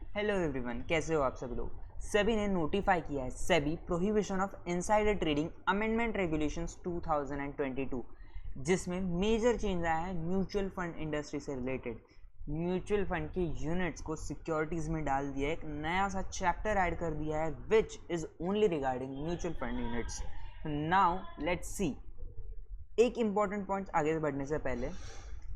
Hello everyone, कैसे हो आप सब लोग। सेबी ने नोटिफाई किया है SEBI prohibition of insider trading amendment regulations 2022, जिसमें मेजर चेंज आया है म्यूचुअल फंड इंडस्ट्री से रिलेटेड। म्यूचुअल फंड के यूनिट्स को सिक्योरिटीज़ में डाल दिया है, एक नया सा चैप्टर ऐड कर दिया है which is only regarding mutual fund units. Now let's सी। एक इंपॉर्टेंट पॉइंट आगे बढ़ने से पहले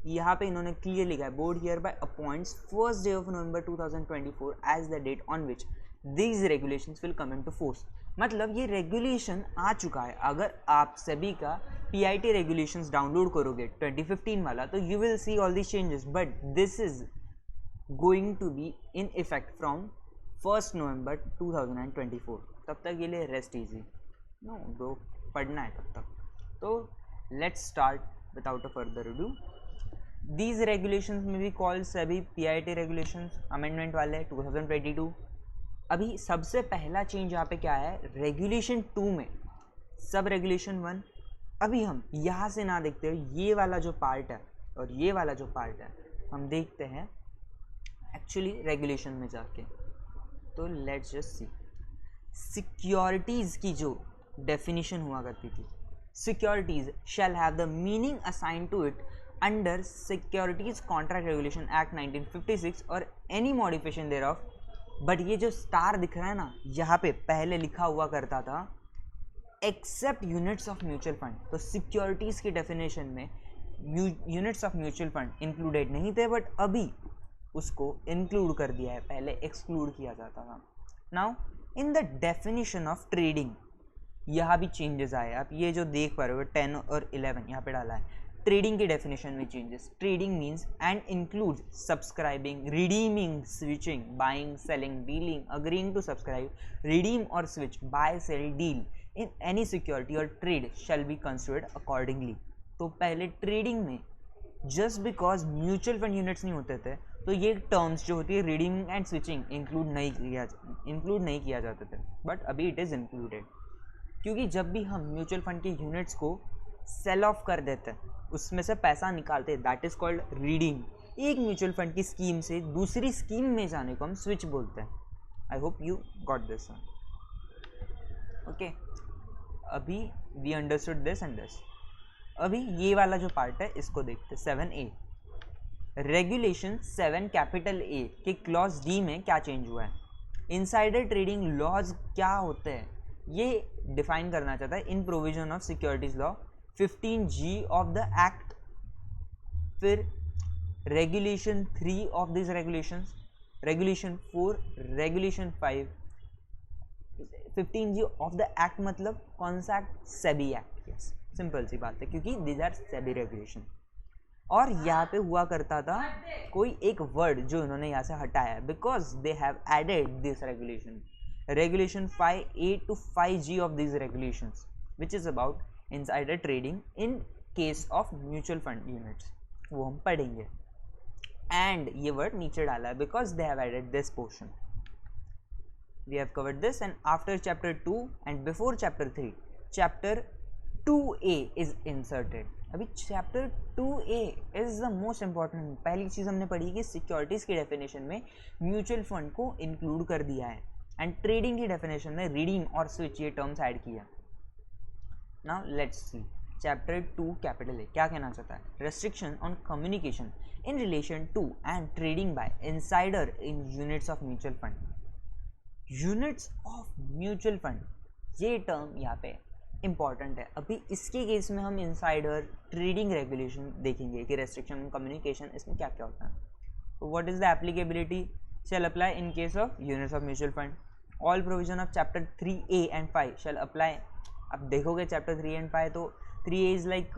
यहाँ पे इन्होंने क्लियर लिखा है, board here by appoints first day of November 2024 as the date on which these regulations will come into force. मतलब ये रेगुलेशन आ चुका है। अगर आप सभी का पीआईटी रेगुलेशंस डाउनलोड करोगे 2015 वाला, तो you will see all these changes, but this is going to be in effect from 1 November 2024। तब तक ये लिए रेस्ट इजी, नो ब्रो, पढ़ना है तब तक। तो let's start without a further ado. These regulations में भी कॉल सभी पीआईटी रेगुलेशंस अमेंडमेंट वाले 2022। अभी सबसे पहला चेंज यहाँ पे क्या है, रेगुलेशन 2 में सब रेगुलेशन 1। अभी हम यहाँ से ना देखते हुए ये वाला जो पार्ट है और ये वाला जो पार्ट है हम देखते हैं एक्चुअली रेगुलेशन में जाके। तो लेट्स जस्ट सी। सिक्योरिटीज़ की जो डेफिनेशन हुआ करती थी, securities shall have the meaning assign to it under securities contract regulation act 1956 और any modification there of. But ये जो स्टार दिख रहा है ना, यहाँ पे पहले लिखा हुआ करता था except units of mutual fund. तो सिक्योरिटीज़ की डेफिनेशन में units of mutual fund included नहीं थे, बट अभी उसको इंक्लूड कर दिया है, पहले एक्सक्लूड किया जाता था। Now in the definition of trading यहाँ भी चेंजेस आए। आप ये जो देख पा रहे हो 10 और 11 यहाँ पे डाला है। ट्रेडिंग की डेफिनेशन में changes. Trading means and includes subscribing, redeeming, switching, buying, selling, dealing, agreeing to subscribe, redeem और switch, buy, sell, deal in any security और trade shall be considered accordingly. तो पहले ट्रेडिंग में just because mutual fund units नहीं होते थे, तो ये टर्म्स जो होती है रिडीमिंग एंड स्विचिंग इंक्लूड नहीं किया जाते थे, बट अभी इट इज़ इंक्लूडेड। क्योंकि जब भी हम म्यूचुअल फंड के यूनिट्स को सेल ऑफ कर देते हैं, उसमें से पैसा निकालते हैं, दैट इज़ कॉल्ड रीडीम। एक म्यूचुअल फंड की स्कीम से दूसरी स्कीम में जाने को हम स्विच बोलते हैं। I hope you got this okay. अभी we understood this and this. अभी ये वाला जो पार्ट है इसको देखते हैं। 7A रेगुलेशन 7 कैपिटल ए के क्लॉज डी में क्या चेंज हुआ है। इनसाइडर ट्रेडिंग लॉज क्या होते हैं ये डिफाइन करना चाहता है in provision of securities law 15G of the act. फिर regulation 3 of this regulations, regulation 4, regulation 5, 15G of the act मतलब कौन सा act, SEBI act. Yes, simple सी बात है, क्योंकि दीज आर सेबी रेगुलेशन। और यहाँ पे हुआ करता था कोई एक वर्ड जो इन्होंने यहाँ से हटाया, because they have added this regulation, regulation 5A to 5G of these regulations, which is about insider trading in case of mutual fund units, वो हम पढ़ेंगे। एंड ये वर्ड नीचे डाला है because they have added this portion. We have covered this and after chapter 2 and before chapter 3 chapter 2A is inserted. अभी chapter 2A is the most important. पहली चीज़ हमने पढ़ी कि सिक्योरिटीज़ की डेफिनेशन में म्यूचुअल फंड को इंक्लूड कर दिया है, एंड ट्रेडिंग की डेफिनेशन में रिडीम और स्विच ये टर्म्स ऐड किया। Now let's see chapter 2 capital A क्या कहना चाहता है। Restriction on communication in relation to and trading by insider in units of mutual fund. Units of mutual fund ये टर्म यहाँ पे इंपॉर्टेंट है। अभी इसके केस में हम इनसाइडर ट्रेडिंग रेगुलेशन देखेंगे कि रेस्ट्रिक्शन ऑन कम्युनिकेशन इसमें क्या क्या होता है। तो what is the applicability shall apply in case of units of mutual fund. All provision of chapter 3A and 5 shall apply. अब देखोगे चैप्टर 3 एंड 5 तो 3A इज़ लाइक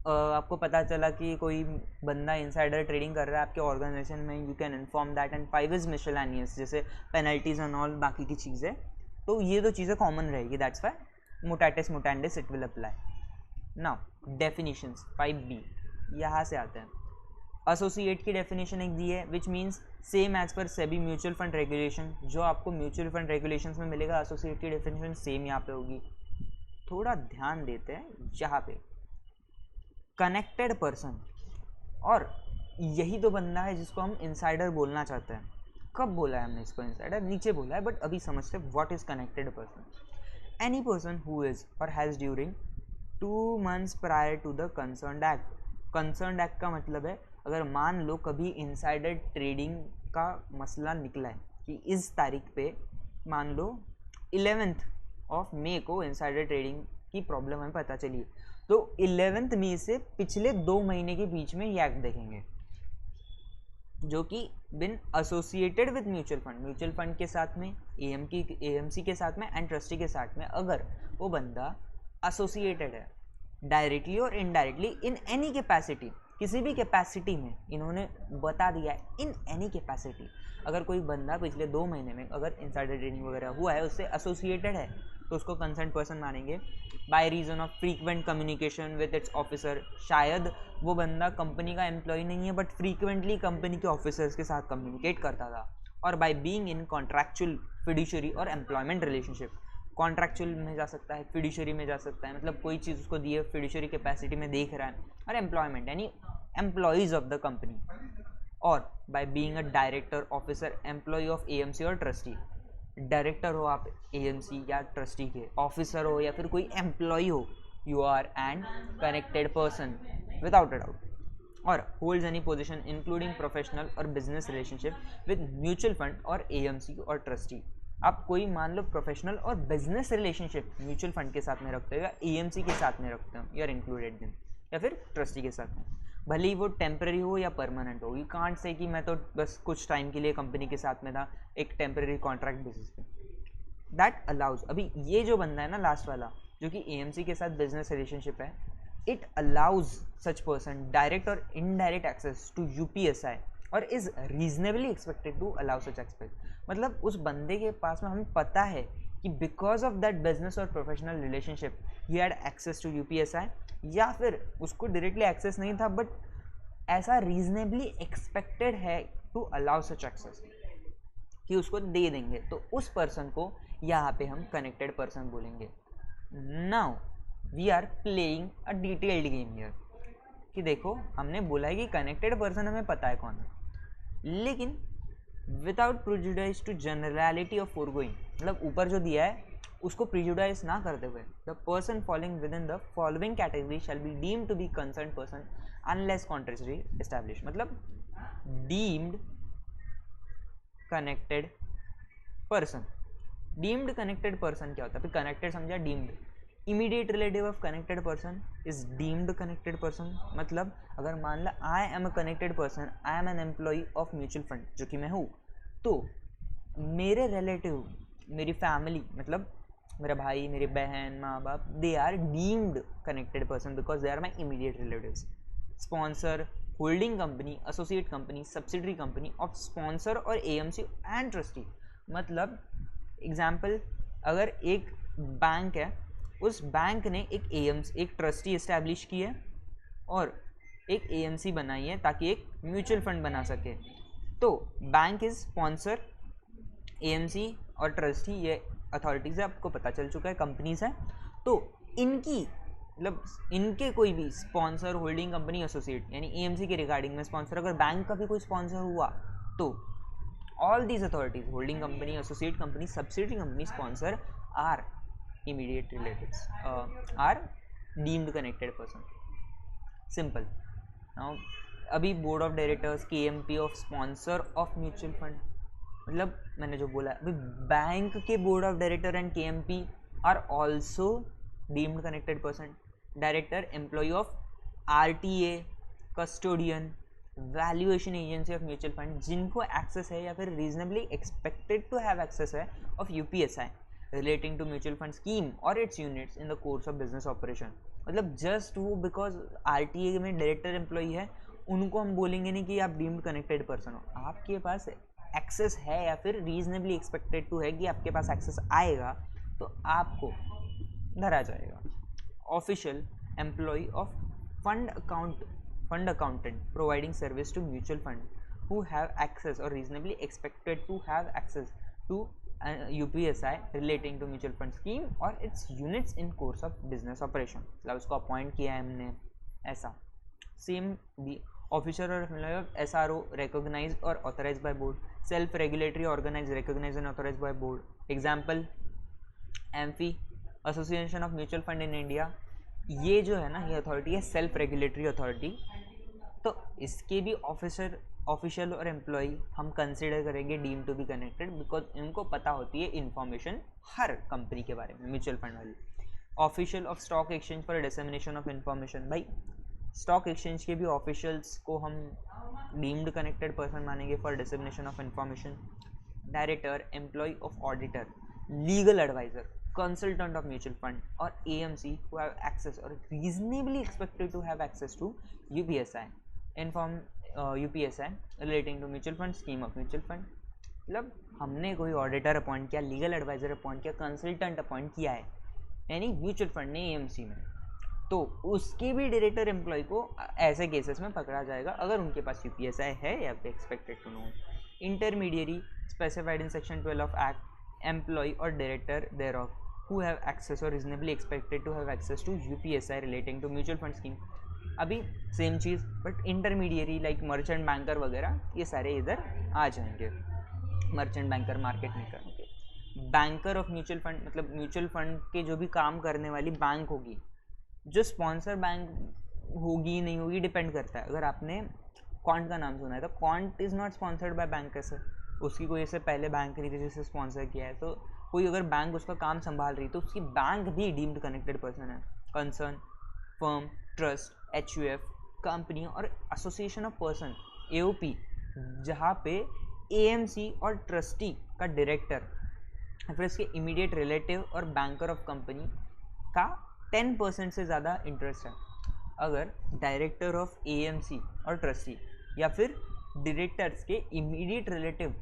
आपको पता चला कि कोई बंदा इनसाइडर ट्रेडिंग कर रहा है आपके ऑर्गेनाइजेशन में, you can inform that. And 5 is miscellaneous, जैसे पेनल्टीज एंड ऑल बाकी की चीज़ें। तो ये दो चीज़ें कॉमन रहेगी, that's why mutatis mutandis it will apply. Now definitions 5B यहाँ से आते हैं। एसोसिएट की डेफिनेशन एक दी है which means same as per SEBI mutual fund regulation. जो आपको म्यूचुअल फंड रेगुलेशंस में मिलेगा एसोसिएट की डेफिनेशन सेम यहाँ पे होगी। थोड़ा ध्यान देते हैं यहाँ पे, कनेक्टेड पर्सन, और यही तो बंदा है जिसको हम इनसाइडर बोलना चाहते हैं। कब बोला है हमने इसको इनसाइडर, नीचे बोला है, बट अभी समझते हैं what is connected person. Any person who is और has during 2 months prior to the concerned act. Concerned act का मतलब है अगर मान लो कभी इनसाइडर ट्रेडिंग का मसला निकला है कि इस तारीख पे मान लो 11th ऑफ मे को इनसाइडर ट्रेडिंग की प्रॉब्लम हमें पता चली, तो 11th मई से पिछले 2 महीने के बीच में ये एक्ट देखेंगे जो कि बिन एसोसिएटेड विद म्यूचुअल फंड के साथ में, एएमसी के साथ में एंड ट्रस्टी के साथ में, अगर वो बंदा एसोसिएटेड है डायरेक्टली और इनडायरेक्टली इन एनी कैपेसिटी, किसी भी कैपेसिटी में, इन्होंने बता दिया है इन एनी कैपेसिटी. अगर कोई बंदा पिछले 2 महीने में अगर इनसाइडर ट्रेडिंग वगैरह हुआ है, उससे एसोसिएटेड है, तो उसको कंसर्न पर्सन मानेंगे. By reason of frequent communication with its officer, शायद वो बंदा कंपनी का एम्प्लॉय नहीं है बट फ्रीक्वेंटली कंपनी के ऑफिसर्स के साथ कम्युनिकेट करता था. और by being in contractual, fiduciary और एम्प्लॉयमेंट रिलेशनशिप. कॉन्ट्रैक्चुअल में जा सकता है, फिड्यूशियरी में जा सकता है, मतलब कोई चीज़ उसको दी है फिड्यूशियरी कैपेसिटी में देख रहा है, और एम्प्लॉयमेंट यानी एम्प्लॉयज़ ऑफ द कंपनी. और by being a director, officer, employ of AMC और ट्रस्टी. डायरेक्टर हो आप एएमसी या ट्रस्टी के, ऑफिसर हो या फिर कोई एम्प्लॉय हो, you are an connected person without a doubt. और holds any position including professional और business relationship with mutual fund और एएमसी और ट्रस्टी. आप कोई मान लो प्रोफेशनल और बिजनेस रिलेशनशिप म्यूचुअल फंड के साथ में रखते हो या एएमसी के साथ में रखते हो, यू आर इंक्लूडेड दिन, या फिर ट्रस्टी के साथ में, भले ही वो टेम्पररी हो या परमानेंट हो. यू कांट से कि मैं तो बस कुछ टाइम के लिए कंपनी के साथ में था, एक टेम्पररी कॉन्ट्रैक्ट बेसिस पे. दैट अलाउज, अभी ये जो बंदा है ना लास्ट वाला, जो कि एएमसी के साथ बिजनेस रिलेशनशिप है, it allows such person direct और इनडायरेक्ट एक्सेस टू यूपीएसआई और is reasonably expected to allow such access. मतलब उस बंदे के पास में हमें पता है कि बिकॉज ऑफ दैट बिजनेस और प्रोफेशनल रिलेशनशिप ही हैड एक्सेस टू यूपीएसआई, या फिर उसको डायरेक्टली एक्सेस नहीं था बट ऐसा रीजनेबली एक्सपेक्टेड है टू अलाउ सच एक्सेस कि उसको दे देंगे, तो उस पर्सन को यहाँ पे हम कनेक्टेड पर्सन बोलेंगे. Now we are playing a detailed game here कि देखो हमने बोला है कि कनेक्टेड पर्सन हमें पता है कौन है, लेकिन without prejudice to generality of foregoing, मतलब ऊपर जो दिया है उसको प्रिजुडाइज ना करते हुए, the person following with in the following category shall be deemed to be concern person unless contrary establish. मतलब deemed connected person. Deemed connected person क्या होता है, फिर कनेक्टेड समझा, deemed immediate relative of connected person is deemed connected person. मतलब अगर मान ला I am a connected person, I am an employ of mutual fund जो कि मैं हूँ, तो मेरे रिलेटिव, मेरी फैमिली, मतलब मेरा भाई, मेरी बहन, माँ बाप, they are deemed connected person because they are my immediate relatives. Sponsor, holding company, associate company, subsidiary company of sponsor और एएमसी एंड ट्रस्टी. मतलब एग्जाम्पल, अगर एक बैंक है, उस बैंक ने एक ट्रस्टी इस्टेब्लिश की है और एक एएमसी बनाई है ताकि एक म्यूचुअल फंड बना सके. तो बैंक इज स्पॉन्सर, एएमसी और ट्रस्टी ये अथॉरिटीज़ है, आपको पता चल चुका है, कंपनीज है. तो इनकी मतलब इनके कोई भी स्पॉन्सर, होल्डिंग कंपनी, एसोसिएट यानी एएमसी के रिगार्डिंग में स्पॉन्सर, अगर बैंक का भी कोई स्पॉन्सर हुआ तो all these authorities, holding company, associate company, subsidiary company, sponsor are immediate relatives, are deemed connected person. Simple. Now अभी board of directors, KMP of sponsor of mutual fund, मतलब मैंने जो बोला अभी बैंक के board of director and KMP are also deemed connected person. Director, employ of RTA, custodian, valuation agency of mutual fund, जिनको access है या फिर reasonably expected to have access है of UPSI relating to mutual fund scheme or its units in the course of business operation. मतलब just वो because RTA में director employ है, उनको हम बोलेंगे नहीं कि आप डीम्ड कनेक्टेड पर्सन हो. आपके पास एक्सेस है या फिर रीजनेबली एक्सपेक्टेड टू है कि आपके पास एक्सेस आएगा, तो आपको धरा जाएगा. Official employ of fund accountant providing service to mutual fund who have access or reasonably expected to have access to UPSI relating to mutual fund scheme or its units in course of business operation. मतलब उसको appoint किया है हमने ऐसा. Same the officer और employ of SRO recognized or authorized by board, self regulatory organized recognized and authorized by board. Example amphi, association of mutual fund in India. ये जो है ना, ये अथॉरिटी है सेल्फ रेगुलेटरी अथॉरिटी. तो इसके भी ऑफिशियल और एम्प्लॉय हम कंसिडर करेंगे deem to be connected, because इनको पता होती है इन्फॉर्मेशन हर कंपनी के बारे में, म्यूचुअल फंड वाली. Official of stock exchange for dissemination of information. भाई स्टॉक एक्सचेंज के भी ऑफिशियल्स को हम डीम्ड कनेक्टेड पर्सन मानेंगे for dissemination of information. Director, employ of auditor, legal adviser, consultant of mutual fund or AMC who have access or reasonably expected to have access to UPSI, inform UPSI relating to mutual fund, scheme of mutual fund. मतलब हमने कोई auditor appoint किया, legal adviser appoint किया, consultant appoint किया है यानी mutual fund ने AMC में, तो उसके भी डायरेक्टर एम्प्लॉय को ऐसे केसेस में पकड़ा जाएगा अगर उनके पास UPSI है या expected to know. Intermediary specified in section 12 of act, employee or director thereof who have access or reasonably expected to have access to UPSI relating to mutual fund scheme. अभी same cheese but intermediary like merchant banker वगैरह ये सारे इधर आ जाएंगे. Merchant banker market maker होंगे. Banker of mutual fund मतलब mutual fund के जो भी काम करने वाली बैंक होगी, जो स्पॉन्सर बैंक होगी नहीं होगी डिपेंड करता है. अगर आपने क्वांट का नाम सुना है तो quant is not sponsored by bank. कैसे उसकी कोई ऐसे पहले बैंक नहीं थी जिसे स्पॉन्सर किया है, तो कोई अगर बैंक उसका काम संभाल रही तो उसकी बैंक भी डीम्ड कनेक्टेड पर्सन है. Concern, firm, trust, HUF, company और एसोसिएशन ऑफ पर्सन AOP जहाँ पे AMC और ट्रस्टी का डायरेक्टर फिर इसके इमीडिएट रिलेटिव और बैंकर ऑफ कंपनी का 10% से ज़्यादा इंटरेस्ट है. अगर डायरेक्टर ऑफ AMC और ट्रस्टी या फिर डायरेक्टर्स के इमीडिएट रिलेटिव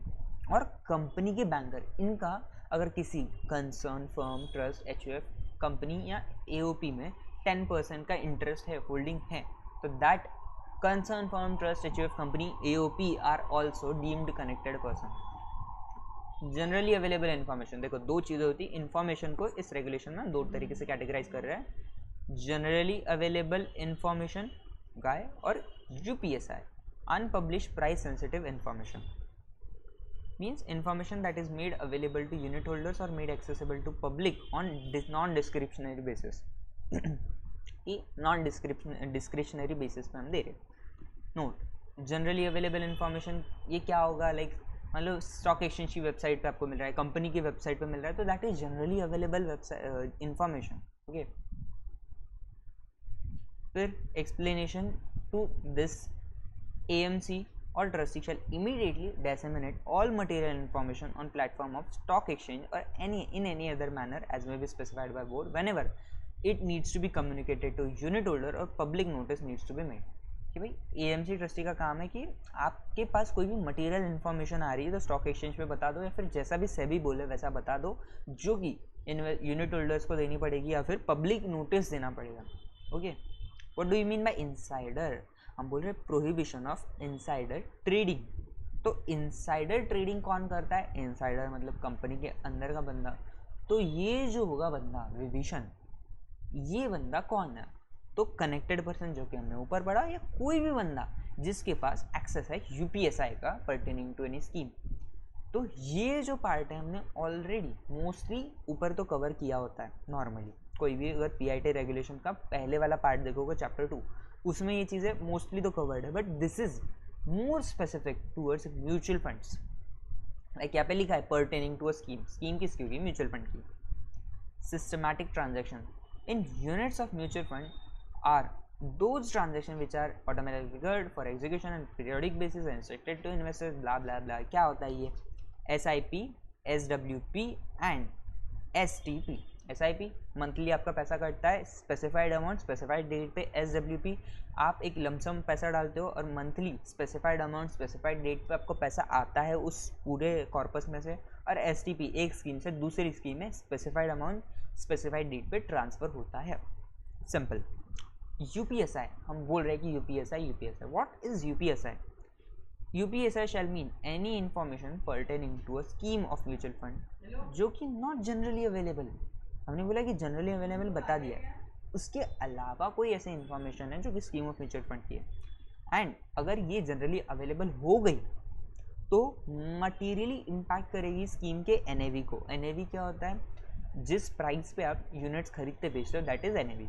और कंपनी के बैंकर, इनका अगर किसी concern, firm, trust, HUF, company या AOP में 10% का इंटरेस्ट है, होल्डिंग है, तो that concern, firm, trust, HUF, company, AOP are also deemed connected person. Generally available information, देखो दो चीज़ें होती है, इन्फॉर्मेशन को इस रेगुलेशन में दो तरीके से कैटेगराइज कर रहा है. जनरली अवेलेबल इन्फॉर्मेशन गाय और UPSI unpublished price sensitive information means information that is made available to unit holders or made accessible to public on non discretionary basis. ये नॉन डिस्क्रिशनरी बेसिस पे हम दे रहे. नोट, जनरली अवेलेबल इन्फॉर्मेशन ये क्या होगा, like मतलब stock exchange की website पे आपको मिल रहा है, कंपनी की वेबसाइट पे मिल रहा है, तो that is generally available website information. Okay, फिर explanation to this AMC or trustee shall immediately disseminate all material information on platform of stock exchange or in any other manner as may be specified by board whenever it needs to be communicated to unit holder or public notice needs to be made. कि भाई AMC trustee का काम है कि आपके पास कोई भी material information आ रही है तो स्टॉक एक्सचेंज पे बता दो, या फिर जैसा भी सेबी बोले वैसा बता दो, जो कि यूनिट होल्डर्स को देनी पड़ेगी या फिर पब्लिक नोटिस देना पड़ेगा. Okay, what do you mean by insider? हम बोल रहे हैं प्रोहिबिशन ऑफ इनसाइडर ट्रेडिंग. तो इनसाइडर ट्रेडिंग कौन करता है? इनसाइडर मतलब कंपनी के अंदर का बंदा. तो ये जो होगा बंदा विभीषण, ये बंदा कौन है? तो कनेक्टेड पर्सन जो कि हमने ऊपर पढ़ा, या कोई भी बंदा जिसके पास एक्सेस है UPSI का पर्टेनिंग टू एनी स्कीम. तो ये जो पार्ट है हमने ऑलरेडी मोस्टली ऊपर तो कवर किया होता है. नॉर्मली कोई भी अगर PIT रेगुलेशन का पहले वाला पार्ट देखोगे चैप्टर 2, उसमें ये चीज़ें मोस्टली तो कवर्ड है, but this is more specific towards mutual funds. Like यहाँ पे लिखा है pertaining to a scheme. Scheme किसकी होगी? म्यूचुअल फंड की. Systematic transaction in units of mutual fund are those transactions which are automatically triggered for execution on periodic basis and instructed to investors blah blah blah. क्या होता है ये? SIP, SWP and STP. SIP monthly आपका पैसा कटता है, specified amount specified date पे. SWP आप एक लमसम पैसा डालते हो और monthly specified amount specified date पे आपको पैसा आता है उस पूरे कॉर्पस में से. और STP एक स्कीम से दूसरी स्कीम में स्पेसिफाइड अमाउंट स्पेसिफाइड डेट पे ट्रांसफ़र होता है. सिंपल. UPSI हम बोल रहे हैं कि UPSI. What is UPSI? UPSI shall mean any information pertaining to a scheme of mutual fund जो कि not generally available. हमने बोला कि जनरली अवेलेबल बता दिया है, उसके अलावा कोई ऐसे इन्फॉर्मेशन है जो कि स्कीम ऑफ म्यूचुअल फंड की है. एंड अगर ये जनरली अवेलेबल हो गई तो मटीरियली इम्पैक्ट करेगी स्कीम के एनएवी को। एनएवी क्या होता है? जिस प्राइस पे आप यूनिट्स खरीदते बेचते हो, दैट इज एनएवी।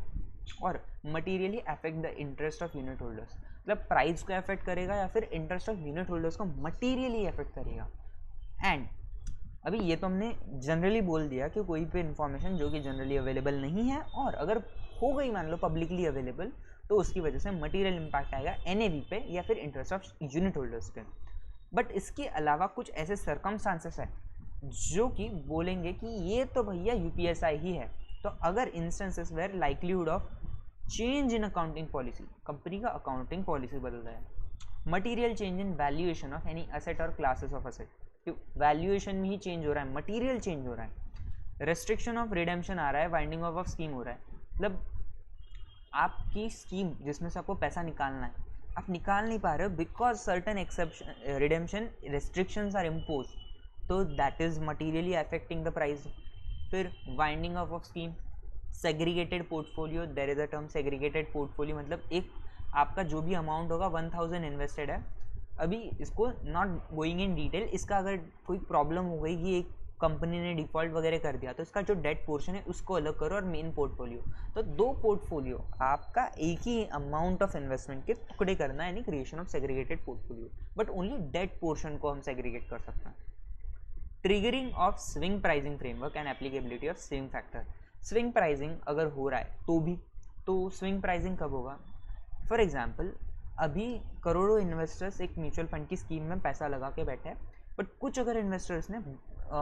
और materially affect the interest of unit holders, मतलब प्राइस को अफेक्ट करेगा या फिर इंटरेस्ट ऑफ यूनिट होल्डर्स को मटीरियली अफेक्ट करेगा। एंड अभी ये तो हमने जनरली बोल दिया कि कोई भी इन्फॉर्मेशन जो कि जनरली अवेलेबल नहीं है और अगर हो गई मान लो पब्लिकली अवेलेबल, तो उसकी वजह से मटीरियल इम्पैक्ट आएगा एनएवी पे या फिर इंटरेस्ट ऑफ यूनिट होल्डर्स पे। बट इसके अलावा कुछ ऐसे सर्कमस्टांसेस है जो कि बोलेंगे कि ये तो भैया यूपीएसआई ही है। तो अगर instances where likelihood of change in accounting policy, company का अकाउंटिंग पॉलिसी बदल रहा है, material change in valuation of any asset और क्लासेस ऑफ असेट, वैल्यूएशन में ही चेंज हो रहा है, मटीरियल चेंज हो रहा है, रेस्ट्रिक्शन ऑफ रिडेम्पशन आ रहा है, वाइंडिंग ऑफ स्कीम हो रहा है। मतलब आपकी स्कीम जिसमें से आपको पैसा निकालना है, आप निकाल नहीं पा रहे हो because certain exception redemption restrictions are impose, तो that is materially affecting the price. फिर winding of scheme, segregated portfolio, there is a term segregated portfolio, मतलब एक आपका जो भी अमाउंट होगा 1000 इन्वेस्टेड है, अभी इसको नॉट गोइंग इन डिटेल, इसका अगर कोई प्रॉब्लम हो गई कि एक कंपनी ने डिफॉल्ट वगैरह कर दिया तो इसका जो डेट पोर्शन है उसको अलग करो और मेन पोर्टफोलियो, तो दो पोर्टफोलियो आपका एक ही अमाउंट ऑफ इन्वेस्टमेंट के टुकड़े करना है, यानी creation of segregated portfolio, but only debt portion को हम सेग्रीगेट कर सकते हैं। Triggering of swing pricing framework and applicability of swing factor, swing pricing अगर हो रहा है तो भी, तो स्विंग प्राइसिंग कब होगा? फॉर एग्जाम्पल अभी करोड़ों इन्वेस्टर्स एक म्यूचुअल फंड की स्कीम में पैसा लगा के बैठे हैं, बट कुछ अगर इन्वेस्टर्स ने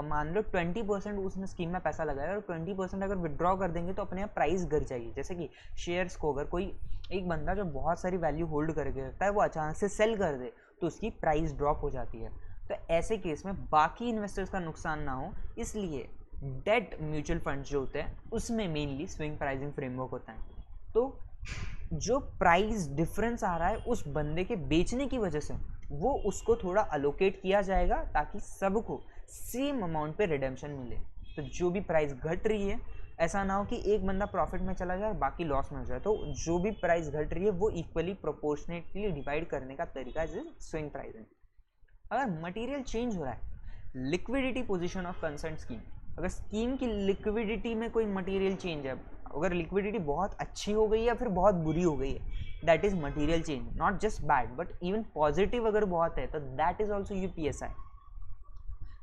मान लो 20% उसमें स्कीम में पैसा लगाया और 20% अगर विड्रॉ कर देंगे तो अपने आप प्राइस गिर जाएगी। जैसे कि शेयर्स को अगर कोई एक बंदा जो बहुत सारी वैल्यू होल्ड करके रखता है वो अचानक से सेल कर दे तो उसकी प्राइस ड्रॉप हो जाती है। तो ऐसे केस में बाकी इन्वेस्टर्स का नुकसान ना हो, इसलिए डेट म्यूचुअल फंड्स जो होते हैं उसमें मेनली स्विंग प्राइसिंग फ्रेमवर्क होता है। तो जो प्राइस डिफरेंस आ रहा है उस बंदे के बेचने की वजह से वो उसको थोड़ा अलोकेट किया जाएगा ताकि सबको सेम अमाउंट पे रिडेम्पशन मिले। तो जो भी प्राइस घट रही है, ऐसा ना हो कि एक बंदा प्रॉफिट में चला जाए और बाकी लॉस में हो जाए, तो जो भी प्राइस घट रही है वो इक्वली प्रोपोर्शनेटली डिवाइड करने का तरीका इज स्विंग प्राइसिंग। अगर मटेरियल चेंज हो रहा है, liquidity position of concern scheme, अगर स्कीम की लिक्विडिटी में कोई मटेरियल चेंज है, अगर लिक्विडिटी बहुत अच्छी हो गई है या फिर बहुत बुरी हो गई है, that is material change, not just bad but even positive अगर बहुत है तो दैट इज ऑल्सो यूपीएसआई।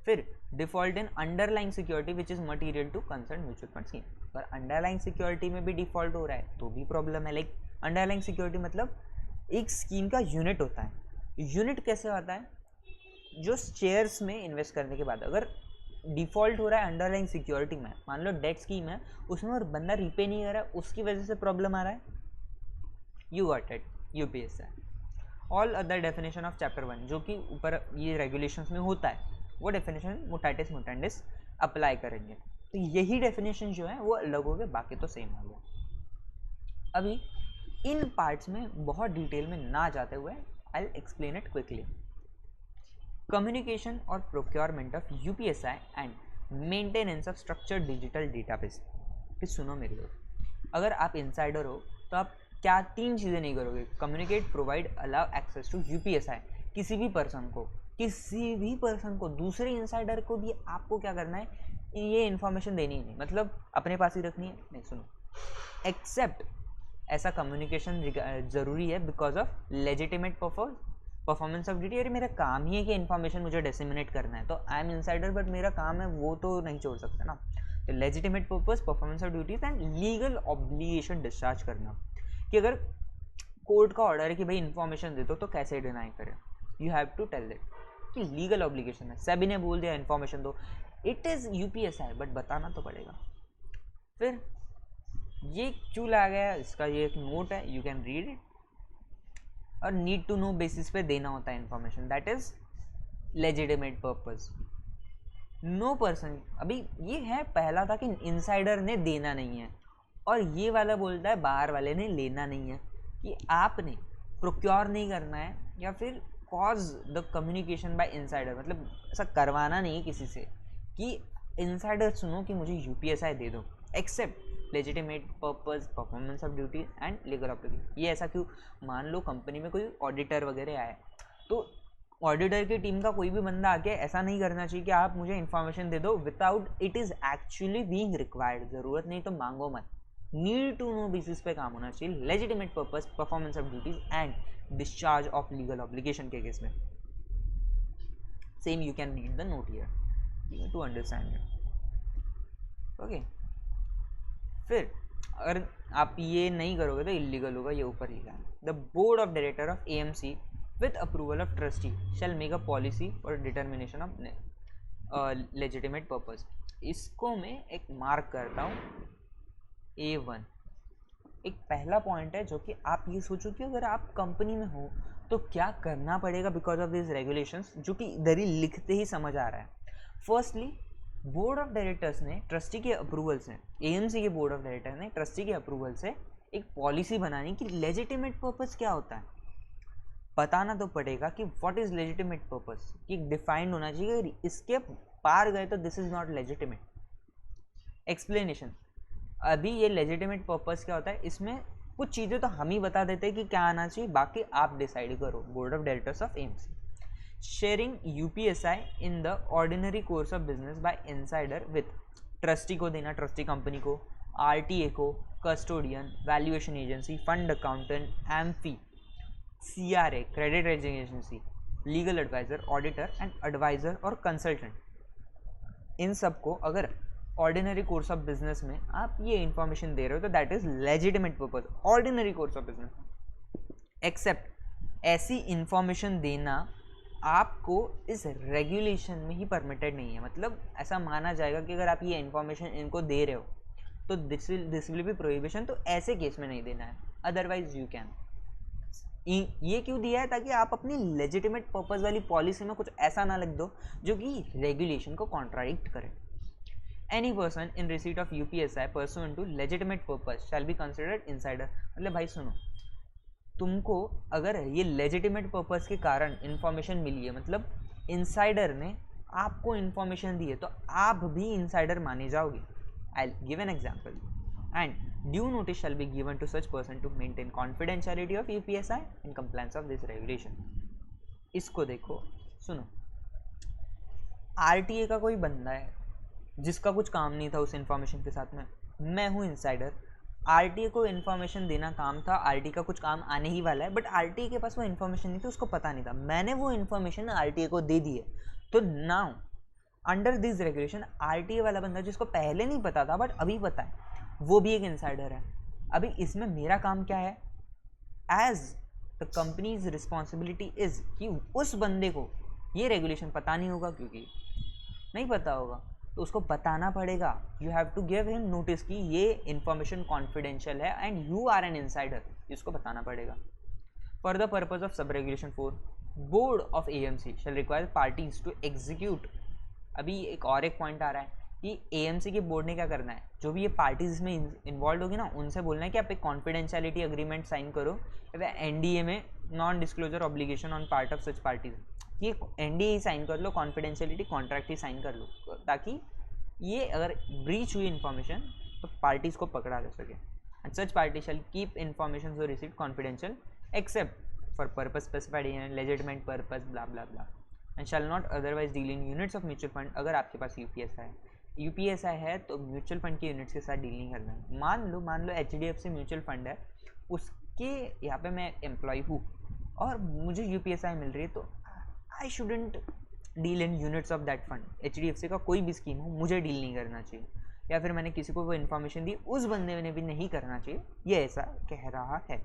फिर default in underlying security which is material to concern mutual fund scheme, अगर अंडरलाइंग सिक्योरिटी में भी डिफॉल्ट हो रहा है तो भी प्रॉब्लम है। लाइक अंडरलाइंग सिक्योरिटी मतलब एक स्कीम का यूनिट होता है। यूनिट कैसे आता है? जो शेयर्स में इन्वेस्ट करने के बाद अगर डिफॉल्ट हो रहा है अंडरलाइंग सिक्योरिटी में, मान लो डेट स्कीम है उसमें और बंदा रीपे नहीं कर रहा है, उसकी वजह से प्रॉब्लम आ रहा है, you got it, UPSI. All other definition of chapter 1 जो कि ऊपर ये रेगुलेशंस में होता है वो डेफिनेशन मोटाटिस मोटेंडिस अप्लाई करेंगे। तो यही डेफिनेशन जो है वो अलग हो गए, बाकी तो सेम हो गया। अभी इन पार्ट्स में बहुत डिटेल में ना जाते हुए I will explain it quickly. Communication और procurement of UPSI and maintenance of structured digital database. फिर सुनो मेरी लोग, अगर आप इनसाइडर हो तो आप क्या 3 चीज़ें नहीं करोगे? Communicate, provide, allow access to UPSI. किसी भी पर्सन को दूसरे इनसाइडर को भी आपको क्या करना है, ये इन्फॉर्मेशन देनी ही नहीं, मतलब अपने पास ही रखनी है। नहीं, सुनो, एक्सेप्ट ऐसा कम्युनिकेशन ज़रूरी है because of legitimate performance of duty. अरे मेरा काम ही है कि इन्फॉर्मेशन मुझे डिसेमिनेट करना है, तो आई एम इनसाइडर बट मेरा काम है, वो तो नहीं छोड़ सकता ना। तो legitimate purpose, performance of duties and legal obligation discharge करना, कि अगर कोर्ट का ऑर्डर है कि भाई इन्फॉर्मेशन दे दो तो कैसे डिनाई करें, you have to tell that कि लीगल ऑब्लिगेशन है। सेबी ने बोल दिया इन्फॉर्मेशन दो, इट इज़ यूपीएसआई बट बताना तो पड़ेगा। फिर ये क्यों लाया गया, इसका ये एक नोट है, यू कैन रीड इट। और नीड टू नो बेसिस पे देना होता है information, that is legitimate purpose. No person, अभी ये है पहला था कि इनसाइडर ने देना नहीं है, और ये वाला बोलता है बाहर वाले ने लेना नहीं है, कि आपने प्रोक्योर नहीं करना है या फिर cause the communication bye insider, मतलब ऐसा करवाना नहीं किसी से कि इनसाइडर सुनो कि मुझे यूपीएसआई दे दो, except legitimate purpose, performance of duty and legal obligation. ये ऐसा क्यों? मान लो कंपनी में कोई ऑडिटर वगैरह आए, तो ऑडिटर की टीम का कोई भी बंदा आके ऐसा नहीं करना चाहिए कि आप मुझे इन्फॉर्मेशन दे दो without it is actually being required. ज़रूरत नहीं तो मांगो मत, नीड टू नो बेसिस पे काम होना चाहिए। Legitimate purpose, performance of duties and discharge of legal obligation के केस में same you can read the note here to understand it. Okay, फिर अगर आप ये नहीं करोगे तो इलीगल होगा, ये ऊपर लिखा है। The board of director of AMC with approval of trustee shall make a policy for determination of legitimate purpose। इसको मैं एक मार्क करता हूँ A1। एक पहला पॉइंट है जो कि आप ये सोचो कि अगर आप कंपनी में हो तो क्या करना पड़ेगा बिकॉज ऑफ दिस रेगुलेशंस, जो कि इधर ही लिखते ही समझ आ रहा है। फर्स्टली, बोर्ड ऑफ डायरेक्टर्स ने ट्रस्टी के अप्रूवल से, AMC के बोर्ड ऑफ डायरेक्टर ने ट्रस्टी के अप्रूवल से एक पॉलिसी बनानी कि लेजिटिमेट पर्पस क्या होता है। बताना तो पड़ेगा कि व्हाट इज लेजिटिमेट पर्पस, कि डिफाइंड होना चाहिए, इसके पार गए तो this is not legitimate. Explanation, अभी ये लेजिटिमेट पर्पस क्या होता है, इसमें कुछ चीज़ें तो हम ही बता देते हैं कि क्या आना चाहिए, बाकी आप डिसाइड करो। Board of directors of AMC sharing UPSI in the ordinary course of business by insider with trustee को देना, ट्रस्टी कंपनी को, RTA को, custodian, valuation agency, fund accountant, AMFI, CRA credit rating agency, legal advisor, auditor and advisor और consultant, इन सबको अगर ordinary course of business में आप ये इंफॉर्मेशन दे रहे हो तो that is legitimate purpose, ordinary course of business. Except ऐसी इंफॉर्मेशन देना आपको इस रेगुलेशन में ही परमिटेड नहीं है। मतलब ऐसा माना जाएगा कि अगर आप ये इंफॉर्मेशन इनको दे रहे हो तो दिस विल बी प्रोहिबिशन, तो ऐसे केस में नहीं देना है, अदरवाइज यू कैन। ये क्यों दिया है? ताकि आप अपनी लेजिटिमेट पर्पस वाली पॉलिसी में कुछ ऐसा ना लिख दो जो कि रेगुलेशन को कॉन्ट्राडिक्ट करे। Any person in receipt of UPSI pursuant to legitimate purpose shall be considered insider. मतलब भाई सुनो, तुमको अगर ये लेजिटिमेट पर्पस के कारण इन्फॉर्मेशन मिली है, मतलब इनसाइडर ने आपको इन्फॉर्मेशन दी है, तो आप भी इनसाइडर माने जाओगे। I give an example. And due notice shall be given to such person to maintain confidentiality of UPSI in compliance of this regulation। इसको देखो, सुनो, RTA का कोई बंदा है जिसका कुछ काम नहीं था उस इन्फॉर्मेशन के साथ में, मैं हूँ इनसाइडर, RTA को इन्फॉर्मेशन देना काम था, RTA का कुछ काम आने ही वाला है, बट RTA के पास वो इन्फॉर्मेशन नहीं थी, उसको पता नहीं था, मैंने वो इन्फॉर्मेशन RTA को दे दी है। तो now under this regulation RTA वाला बंदा जिसको पहले नहीं पता था बट अभी पता है, वो भी एक इनसाइडर है। अभी इसमें मेरा काम क्या है? As the company's responsibility is कि उस बंदे को ये रेगुलेशन पता नहीं होगा, क्योंकि नहीं पता होगा तो उसको बताना पड़ेगा। You have to give him notice कि ये इंफॉर्मेशन कॉन्फिडेंशियल है and you are an insider, इसको बताना पड़ेगा। For the purpose of sub regulation 4, board of AMC shall require parties to execute. अभी एक और एक पॉइंट आ रहा है कि AMC के बोर्ड ने क्या करना है, जो भी ये पार्टीज इसमें इन्वॉल्व होगी ना, उनसे बोलना है कि आप एक कॉन्फिडेंशियलिटी अग्रीमेंट साइन करो, या NDA में non disclosure obligation on part of such parties, ये NDA ही साइन कर लो, कॉन्फिडेंशियलिटी कॉन्ट्रैक्ट ही साइन कर लो, ताकि ये अगर ब्रीच हुई इन्फॉर्मेशन तो पार्टीज को पकड़ा जा सके। And such party shall keep information जो received confidential except for purpose specified in legitimate purpose blah blah blah, and shall not otherwise deal in units of mutual fund. अगर आपके पास UPSI है तो म्यूचुअल फंड के units के साथ deal नहीं करना है। मान लो HDFC म्यूचुअल फंड है, उसके यहाँ पे मैं एम्प्लॉय हूँ और मुझे UPSI मिल रही है, तो I shouldn't deal in units of that fund. HDFC का कोई भी स्कीम हो, मुझे डील नहीं करना चाहिए, या फिर मैंने किसी को वो इन्फॉर्मेशन दी, उस बंदे ने भी नहीं करना चाहिए, ये ऐसा कह रहा है।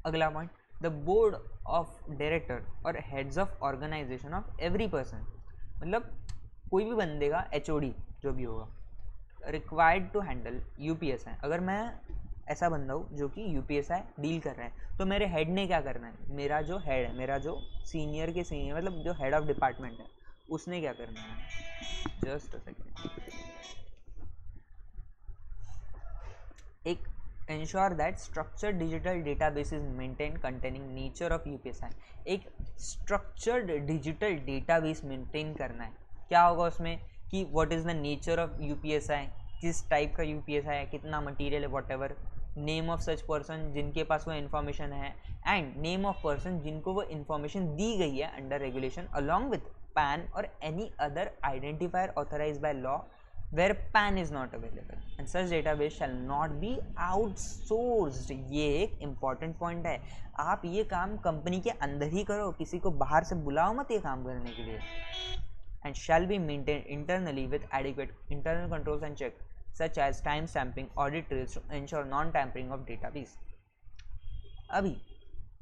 अगला point, the board of director और heads of organisation of every person, मतलब कोई भी बंदे का HOD जो भी होगा रिक्वायर्ड टू हैंडल UPSI। अगर मैं ऐसा बंदा हूँ जो कि UPSI डील कर रहा है, तो मेरे हेड ने क्या करना है, मेरा जो हेड है, मेरा जो सीनियर के सीनियर मतलब जो हेड ऑफ डिपार्टमेंट है, उसने क्या करना है, जस्ट अ सेकेंड, एक ensure that structured digital database is maintained containing nature of UPSI। एक structured digital database maintain करना है। क्या होगा उसमें कि what is the nature of UPSI, किस टाइप का यूपीएसआई है, कितना मटेरियल है, what ever, name of such person जिनके पास वो इन्फॉर्मेशन है, एंड नेम ऑफ पर्सन जिनको वो इन्फॉर्मेशन दी गई है under regulation, along with PAN और any other identifier authorized by law where PAN is not available and such database shall not be outsourced। ये एक important point है, आप ये काम कंपनी के अंदर ही करो, किसी को बाहर से बुलाओ मत ये काम करने के लिए। and shall be maintained internally with adequate internal controls and checks such as time stamping, audit trails to ensure non tampering of database। अभी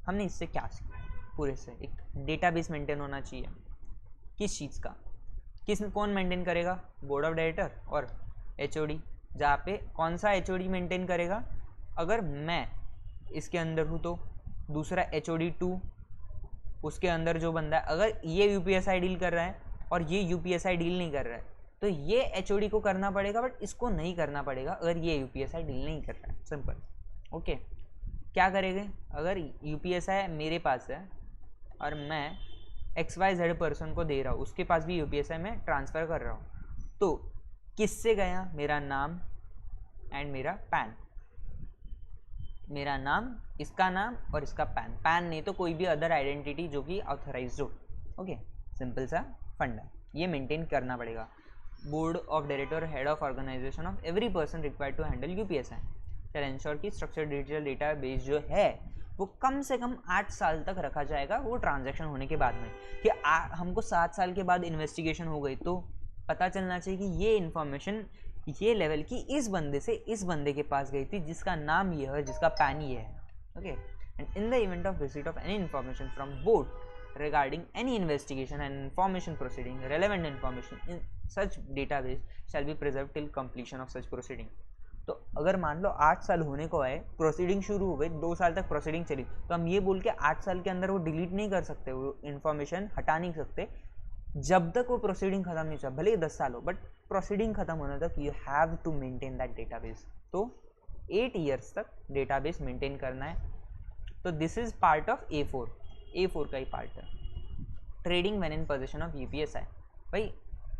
हमने इससे क्या सीखा, पूरे से एक डेटाबेस मेंटेन होना चाहिए, किस चीज़ का, कौन मेंटेन करेगा, बोर्ड ऑफ डायरेक्टर और एचओडी। जहाँ पे कौन सा एचओडी मेंटेन करेगा, अगर मैं इसके अंदर हूँ तो दूसरा एचओडी 2 उसके अंदर जो बंदा है, अगर ये यूपीएसआई डील कर रहा है और ये यूपीएसआई डील नहीं कर रहा है तो ये एचओडी को करना पड़ेगा, बट इसको नहीं करना पड़ेगा अगर ये यूपीएसआई डील नहीं कर रहा है। सिंपल। ओके, क्या करेंगे, अगर यूपीएसआई मेरे पास है और मैं XYZ पर्सन को दे रहा हूँ, उसके पास भी यूपीएसआई में ट्रांसफ़र कर रहा हूँ, तो किससे गया, मेरा नाम एंड मेरा पैन, मेरा नाम, इसका नाम और इसका पैन, पैन नहीं तो कोई भी अदर आइडेंटिटी जो कि ऑथराइज्ड हो। ओके, सिंपल सा फंडा, ये मेंटेन करना पड़ेगा। Board of director, head of organisation of every person required to handle UPSI shall ensure कि स्ट्रक्चर्ड डिजिटल डेटाबेस जो है वो कम से कम 8 साल तक रखा जाएगा, वो ट्रांजैक्शन होने के बाद में। कि हमको 7 साल के बाद इन्वेस्टिगेशन हो गई तो पता चलना चाहिए कि ये इन्फॉर्मेशन ये लेवल की इस बंदे से इस बंदे के पास गई थी जिसका नाम ये है, जिसका पैन ये है। Okay, and in the event of receipt of any information from board regarding any investigation and information proceeding, relevant information in such database shall be preserve till completion of such proceeding. तो अगर मान लो 8 साल होने को आए, proceeding शुरू हो गई, 2 साल तक प्रोसीडिंग चली, तो हम ये बोल के 8 साल के अंदर वो डिलीट नहीं कर सकते, वो इन्फॉर्मेशन हटा नहीं सकते जब तक वो प्रोसीडिंग खत्म नहीं हो, भले ही 10 साल हो, बट प्रोसीडिंग खत्म होने तक you have to maintain that database. तो 8 ईयर्स तक डेटाबेस मेंटेन करना है। तो this is part of A4 का ही पार्ट है। Trading when in position of UPSI, भाई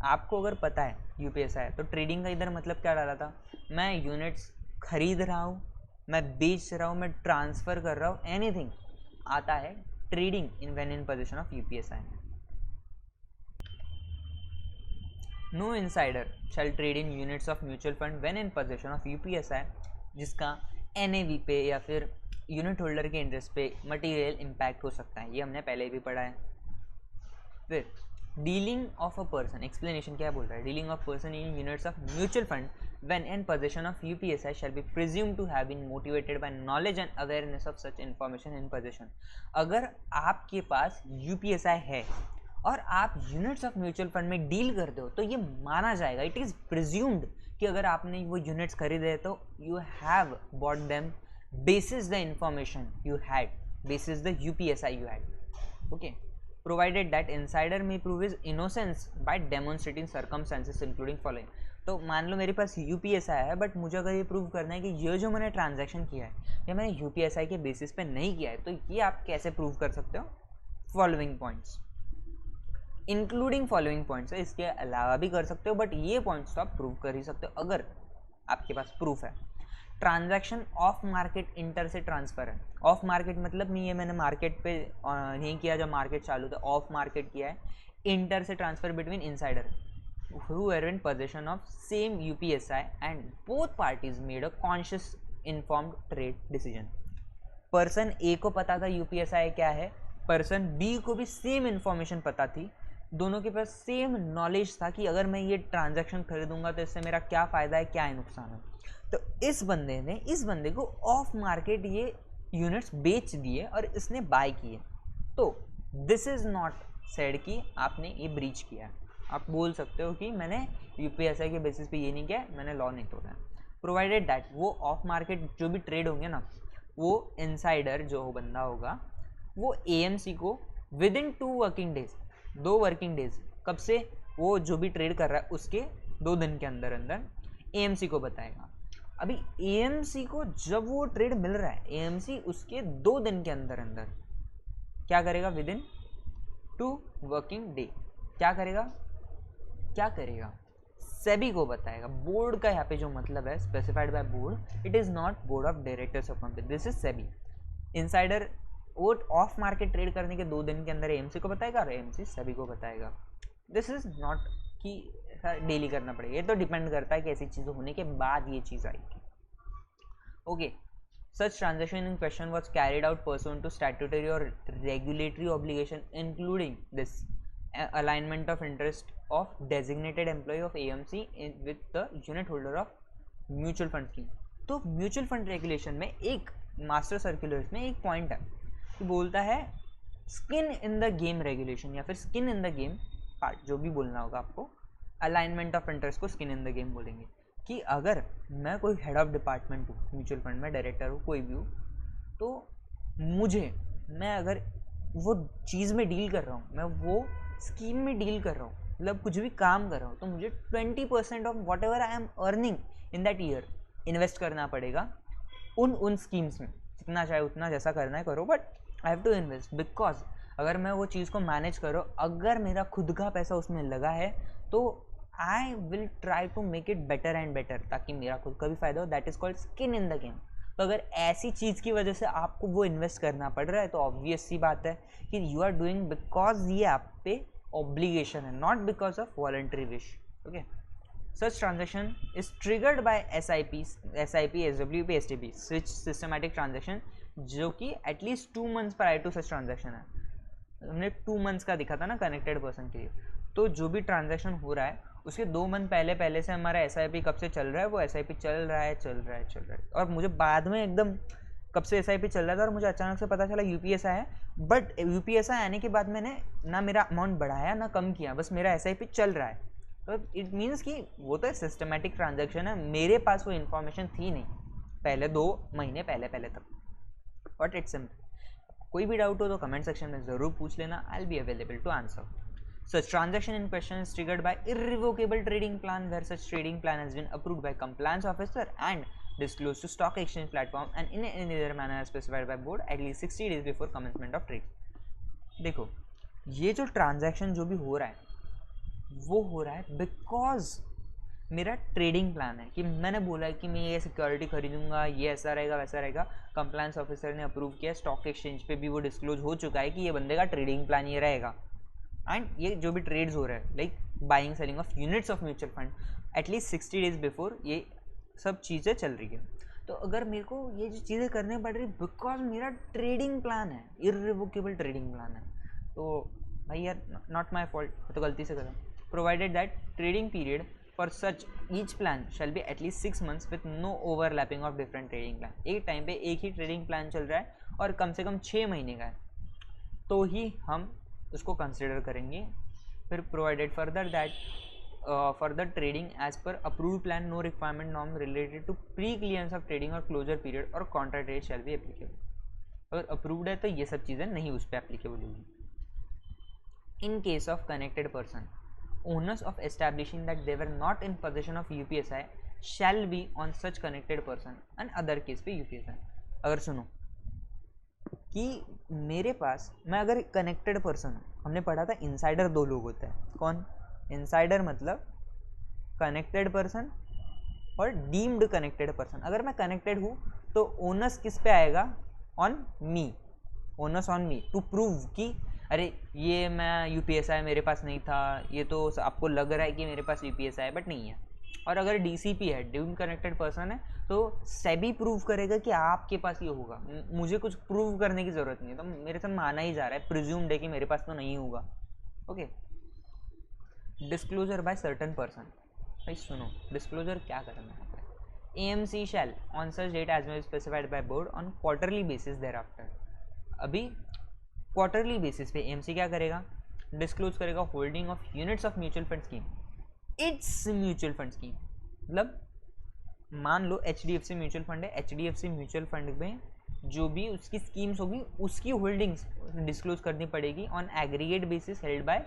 आपको अगर पता है यूपीएसआई तो ट्रेडिंग का इधर मतलब क्या डाला था, मैं यूनिट्स खरीद रहा हूँ, मैं बेच रहा हूँ, मैं ट्रांसफ़र कर रहा हूँ, एनीथिंग आता है trading in when in position of UPSI. No insider shall trade in units of mutual fund when in position of UPSI, जिसका एनएवी पे या फिर यूनिट होल्डर के इंटरेस्ट पे मटेरियल इम्पैक्ट हो सकता है, ये हमने पहले भी पढ़ा है। फिर dealing of a person, explanation क्या बोल रहा है, dealing of person in units of mutual fund when in position of UPSI shall be presumed to have been motivated by knowledge and awareness of such information in position. अगर आपके पास UPSI है और आप यूनिट्स ऑफ म्यूचुअल फंड में deal करते हो तो ये माना जाएगा, इट इज़ प्रिज्यूम्ड कि अगर आपने वो यूनिट्स खरीदे तो you have bought them basis the information you had, basis the UPSI you had. Okay, provided that insider may prove his innocence by demonstrating circumstances including following। तो मान लो मेरे पास UPSI है, बट मुझे अगर ये प्रूव करना है कि ये जो मैंने ट्रांजैक्शन किया है ये मैंने यूपीएसआई के बेसिस पे नहीं किया है, तो ये आप कैसे प्रूव कर सकते हो, following points including following points है, इसके अलावा भी कर सकते हो, बट ये पॉइंट्स तो आप प्रूव कर ही सकते हो अगर आपके पास प्रूफ है। ट्रांजैक्शन ऑफ मार्केट इंटर से ट्रांसफ़र है, ऑफ मार्केट मतलब नहीं है मैंने मार्केट पे नहीं किया जब मार्केट चालू था, ऑफ मार्केट किया है, इंटर से transfer between insider who were in possession of same UPSI and both parties made a conscious informed trade decision। Person A को पता था यूपीएसआई क्या है, पर्सन बी को भी सेम इन्फॉर्मेशन पता थी, दोनों के पास सेम नॉलेज था कि अगर मैं ये ट्रांजैक्शन खरीदूंगा तो इससे मेरा क्या फ़ायदा है, क्या नुकसान है। तो इस बंदे ने इस बंदे को ऑफ मार्केट ये यूनिट्स बेच दिए और इसने बाय किए, तो दिस इज़ नॉट सेड कि आपने ये ब्रीच किया है। आप बोल सकते हो कि मैंने यूपीएसआई के बेसिस पे ये नहीं किया, मैंने लॉ नहीं तोड़ा है। प्रोवाइडेड दैट वो ऑफ मार्केट जो भी ट्रेड होंगे ना, वो इनसाइडर जो बंदा होगा वो एएमसी को with in 2 working days, 2 working days कब से, वो जो भी ट्रेड कर रहा है उसके 2 दिन के अंदर अंदर एएमसी को बताएगा। अभी एएमसी को जब वो ट्रेड मिल रहा है, एएमसी उसके 2 दिन के अंदर अंदर क्या करेगा, विद इन 2 वर्किंग डे क्या करेगा, सेबी को बताएगा। बोर्ड का यहाँ पे जो मतलब है specified by board, it is not board of directors of company, this is SEBI. Insider वो ऑफ मार्केट ट्रेड करने के 2 दिन के अंदर एएमसी को बताएगा और एएमसी सेबी को बताएगा। दिस इज नॉट कि डेली करना पड़ेगा, ये तो डिपेंड करता है कि ऐसी चीज़ें होने के बाद ये चीज़ आएगी। Okay, such transaction in question was carried out pursuant to statutory or regulatory obligation, including this alignment of interest of designated employee of AMC with the unit holder of mutual fund scheme। तो mutual fund regulation में एक master circulars में एक point है कि बोलता है skin in the game regulation या फिर skin in the game part, जो भी बोलना होगा आपको, अलाइनमेंट ऑफ इंटरेस्ट को स्किन इन द गेम बोलेंगे कि अगर मैं कोई हेड ऑफ डिपार्टमेंट हूँ म्यूचुअल फंड में, डायरेक्टर हूँ, कोई भी हूँ, तो मैं अगर वो चीज़ में डील कर रहा हूँ, मैं वो स्कीम में डील कर रहा हूँ, मतलब कुछ भी काम कर रहा हूँ, तो मुझे 20% of what ever I am earning in that year invest करना पड़ेगा उन स्कीम्स में, जितना चाहे उतना, जैसा करना है करो, but I have to invest. Because अगर मैं वो चीज़ को मैनेज करूँ, अगर मेरा खुद का पैसा उसमें लगा है, तो I will try to make it better and better, ताकि मेरा खुद का भी फायदा हो। That is called skin in the game. तो अगर ऐसी चीज़ की वजह से आपको वो इन्वेस्ट करना पड़ रहा है, तो ऑब्वियस सी बात है कि यू आर डूइंग बिकॉज ये आप पे ऑब्लिगेशन है, not because of voluntary wish. Okay, such transaction is triggered by SIP, SWP, STP, switch systematic transaction, जो कि at least 2 months prior to such transaction है। हमने 2 months का दिखा था ना कनेक्टेड पर्सन के लिए। तो जो भी ट्रांजेक्शन हो रहा है उसके 2 month पहले से हमारा SIP कब से चल रहा है, वो SIP चल रहा है। और मुझे बाद में एकदम कब से SIP चल रहा था और मुझे अचानक से पता चला UPS आया, बट UPS आने के बाद मैंने ना मेरा अमाउंट बढ़ाया ना कम किया, बस मेरा SIP चल रहा है। तो इट मीन्स कि वो तो सिस्टमेटिक ट्रांजेक्शन है, मेरे पास वो इन्फॉर्मेशन थी नहीं पहले 2 महीने पहले तक। But it's simple. कोई भी डाउट हो तो कमेंट सेक्शन में ज़रूर पूछ लेना, I will be available to answer. Such transaction in question is triggered by irrevocable trading plan, where such trading plan has been approved by compliance officer and disclosed to stock exchange platform and in any other manner specified by board at least 60 days before commencement of trade। देखो, ये जो transaction जो भी हो रहा है वो हो रहा है बिकॉज मेरा ट्रेडिंग प्लान है कि मैंने बोला है कि मैं ये सिक्योरिटी खरीदूंगा, ये ऐसा रहेगा वैसा रहेगा, कंप्लायंस ऑफिसर ने अप्रूव किया, स्टॉक एक्सचेंज पे भी वो डिस्क्लोज हो चुका है कि ये बंदे का ट्रेडिंग प्लान ये रहेगा। एंड ये जो भी ट्रेड्स हो रहा है like buying selling of units of mutual fund at least 60 days before ये सब चीज़ें चल रही है। तो अगर मेरे को ये जो चीज़ें करने पड़ रही बिकॉज मेरा ट्रेडिंग प्लान है, इररिवोकेबल ट्रेडिंग प्लान है, तो भाई यार नॉट माई फॉल्ट, मैं तो गलती से करा। Provided that trading period for such each plan shall be at least 6 months with no overlapping of different trading plan. एक टाइम पे एक ही ट्रेडिंग प्लान चल रहा है और कम से कम 6 महीने का है, तो ही हम उसको कंसिडर करेंगे। फिर provided further that further trading as per approved plan, no requirement norm related to pre clearance of trading और क्लोजर पीरियड और contra trade shall be applicable. अगर अप्रूव्ड है तो ये सब चीज़ें नहीं उस पर एप्लीकेबल होगी। इन case of connected person, owners of establishing that they were not in position of UPSI shall be on such connected person and other case पे UPSI। अगर सुनो कि मेरे पास, मैं अगर कनेक्टेड पर्सन हूँ, हमने पढ़ा था इनसाइडर 2 लोग होते हैं। कौन? इनसाइडर मतलब कनेक्टेड पर्सन और डीम्ड कनेक्टेड पर्सन। अगर मैं कनेक्टेड हूँ तो ओनस किस पे आएगा? On me, onus on me to prove कि अरे ये मैं UPSI मेरे पास नहीं था, ये तो आपको लग रहा है कि मेरे पास UPSI है बट नहीं है। और अगर DCP है, डीम्ड कनेक्टेड पर्सन है, तो सेबी प्रूव करेगा कि आपके पास ये होगा, मुझे कुछ प्रूव करने की ज़रूरत नहीं है, तो मेरे से माना ही जा रहा है, प्रिज्यूम्ड है कि मेरे पास तो नहीं होगा। Okay, disclosure by certain person. भाई सुनो, डिस्क्लोजर क्या करना है? AMC shall on such date as may specified by board on quarterly basis thereafter. अभी क्वार्टरली बेसिस पे AMC क्या करेगा? डिस्क्लोज करेगा holding of units of mutual fund scheme, it's mutual fund scheme. मतलब मान लो HDFC म्यूचुअल फंड है, HDFC mutual fund में जो भी उसकी स्कीम्स होगी उसकी होल्डिंग्स डिस्क्लोज करनी पड़ेगी on aggregate basis held by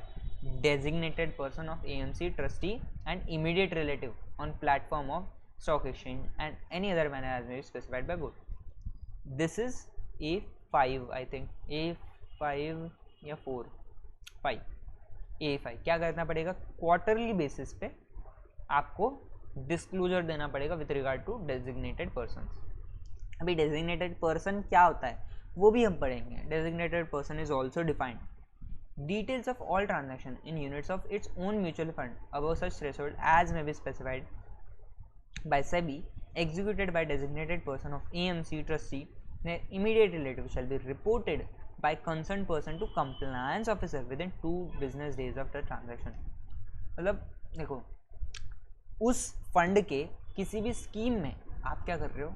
designated person of AMC trustee and immediate relative on platform of stock exchange and any other manner as may specified by board. This is A5 I think, A5 या 4, 5, A5 क्या करना पड़ेगा? Quarterly basis पे आपको disclosure देना पड़ेगा with regard to designated person. अभी designated person क्या होता है वो भी हम पढ़ेंगे। Designated person is also defined details of all transaction in units of its own mutual fund above such threshold as may be specified by SEBI executed by designated person of AMC trustee, their immediate relative shall be reported by concerned person to compliance officer within 2 business days of the transaction। मतलब देखो उस fund के किसी भी scheme में आप क्या कर रहे हो,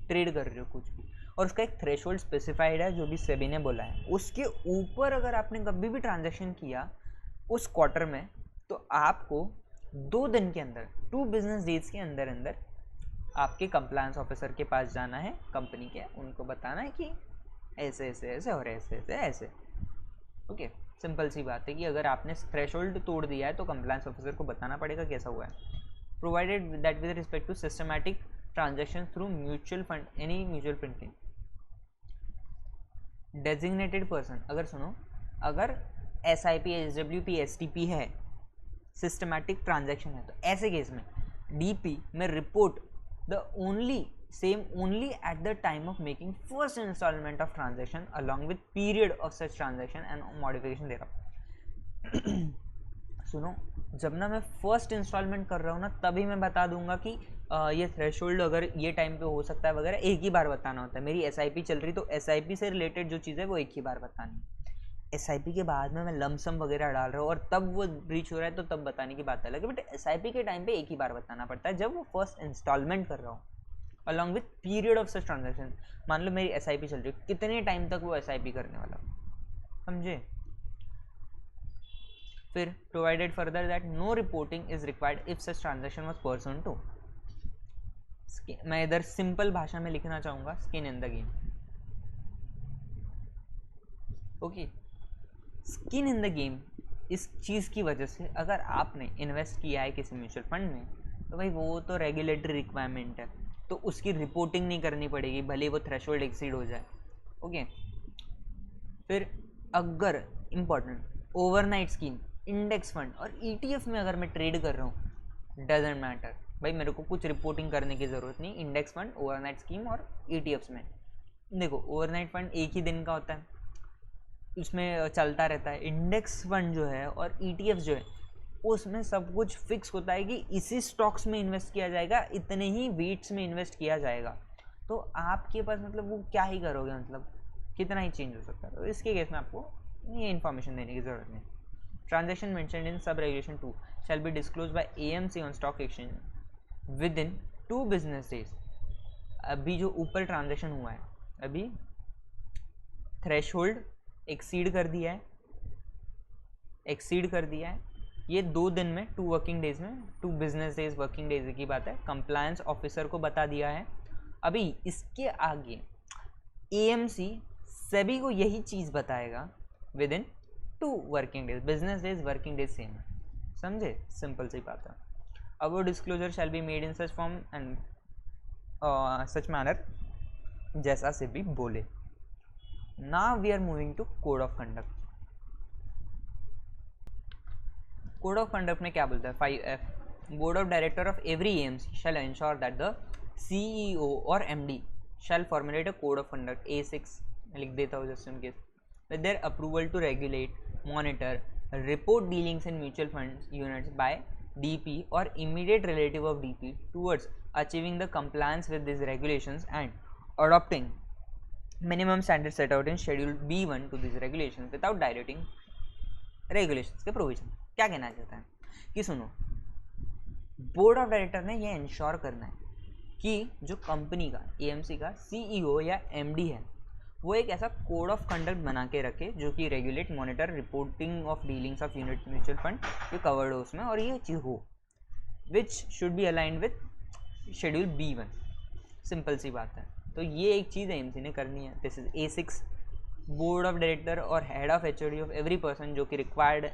ट्रेड कर रहे हो कुछ भी, और उसका एक थ्रेशोल्ड स्पेसिफाइड है जो भी सेबी ने बोला है, उसके ऊपर अगर आपने कभी भी ट्रांजैक्शन किया उस क्वार्टर में तो आपको 2 दिन के अंदर 2 बिजनेस डेज के अंदर अंदर आपके कंप्लायंस ऑफिसर के पास जाना है कंपनी के, उनको बताना है कि ऐसे ऐसे ऐसे और ऐसे ऐसे ऐसे। ओके, सिंपल सी बात है कि अगर आपने थ्रेशोल्ड तोड़ दिया है तो कंप्लायंस ऑफिसर को बताना पड़ेगा कैसा हुआ है। Provided that with respect to systematic transaction through mutual fund any mutual fund के डेजिग्नेटेड पर्सन, अगर सुनो, अगर SIP SWP STP है, सिस्टमैटिक ट्रांजैक्शन है, तो ऐसे केस में DP में report the only at the time of making first installment of transaction along with period of such transaction and modification thereof। सुनो, जब ना मैं फर्स्ट इंस्टॉलमेंट कर रहा हूँ ना तभी मैं बता दूंगा कि ये थ्रेशोल्ड अगर ये टाइम पे हो सकता है वगैरह, एक ही बार बताना होता है। मेरी SIP चल रही तो SIP से रिलेटेड जो चीज़ है वो एक ही बार बतानी है। SIP के बाद में मैं लमसम वगैरह डाल रहा हूँ और तब वो ब्रीच हो रहा है तो तब बताने की बात अलग है, बट SIP के टाइम पे एक ही बार बताना पड़ता है जब वो फर्स्ट इंस्टॉलमेंट कर रहा हूँ along with period of such transaction. मान लो मेरी SIP चल रही है, कितने टाइम तक वो SIP करने वाला, समझे। फिर provided further that no reporting is required if such transaction was person to, मैं इधर सिंपल भाषा में लिखना चाहूँगा, skin in the game. Okay, skin in the game इस चीज़ की वजह से अगर आपने इन्वेस्ट किया है किसी म्यूचुअल फंड में तो भाई वो तो रेगुलेटरी रिक्वायरमेंट है, तो उसकी रिपोर्टिंग नहीं करनी पड़ेगी भले वो थ्रेशोल्ड एक्सीड हो जाए। ओके, फिर अगर important overnight scheme, index fund और ETF में अगर मैं ट्रेड कर रहा हूँ, डजेंट मैटर भाई, मेरे को कुछ रिपोर्टिंग करने की ज़रूरत नहीं। इंडेक्स फंड, ओवरनाइट स्कीम और ETFs में देखो, ओवरनाइट फंड एक ही दिन का होता है, उसमें चलता रहता है। इंडेक्स फंड जो है और ETFs जो है उसमें सब कुछ फिक्स होता है कि इसी स्टॉक्स में इन्वेस्ट किया जाएगा, इतने ही वेट्स में इन्वेस्ट किया जाएगा, तो आपके पास मतलब वो क्या ही करोगे, मतलब कितना ही चेंज हो सकता है। तो इसके केस में आपको ये इन्फॉर्मेशन देने की ज़रूरत नहीं। Transaction mentioned in sub regulation 2 shall be disclose bye AMC on stock exchange with in 2 business days. अभी जो ऊपर ट्रांजेक्शन हुआ है, अभी थ्रेशोल्ड एक्सीड कर दिया है, ये 2 दिन में, 2 वर्किंग डेज में, 2 बिजनेस डेज वर्किंग डेज की बात है, कंप्लायंस ऑफिसर को बता दिया है। अभी इसके आगे AMC सेबी को यही चीज़ बताएगा within 2 working days, business days working days same है, समझे, सिंपल सी बात है। अब वो disclosure shall be made in such form and such manner जैसा सेबी बोले। Now we are moving to code of conduct. Code of conduct में क्या बोलता है, 5F, board of director of every AMC shall ensure that the CEO और MD shall formulate a code of conduct, A6 लिख देता हूँ just in case, with their approval to regulate, monitor, report dealings in mutual funds units by DP or immediate relative of DP towards achieving the compliance with these regulations and adopting minimum standards set out in Schedule B1 to these regulations without diluting regulations के provision। क्या कहना चाहता है कि सुनो, board of director ने ये ensure करना है कि जो कंपनी का AMC का CEO या MD है वो एक ऐसा कोड ऑफ कंडक्ट बना के रखे जो कि regulate, monitor, reporting of dealings of unit mutual fund ये कवर्ड हो उसमें, और ये चीज़ हो which should be aligned with schedule B1। Simple सी बात है, तो ये एक चीज़ AMC ने करनी है। This is A6, board of director और head of HOD of every person जो कि रिक्वायर्ड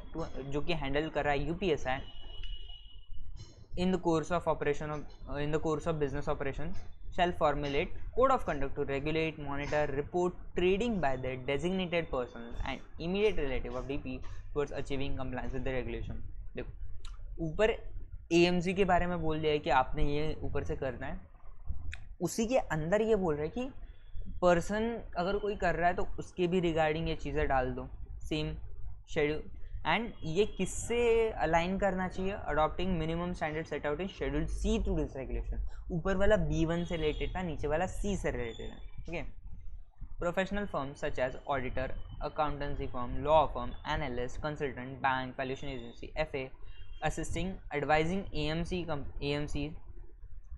जो कि हैंडल कर रहा है UPSI in the course of business operation shall formulate code of conduct to regulate, monitor, report trading by the designated persons and immediate relative of DP towards achieving compliance with the regulation। देखो ऊपर AMC के बारे में बोल दिया है कि आपने ये ऊपर से करना है, उसी के अंदर ये बोल रहा है कि पर्सन अगर कोई कर रहा है तो उसके भी रिगार्डिंग ये चीज़ें डाल दो, सेम शेड्यूल। एंड ये किससे अलाइन करना चाहिए? Adopting minimum standard set out in schedule C to this regulation. ऊपर वाला B1 से रिलेटेड था, नीचे वाला C से रिलेटेड है, ठीक है। Professional firm such as auditor, accountancy firm, law firm, analyst, consultant, bank, valuation agency, FA, assisting, advising AMC,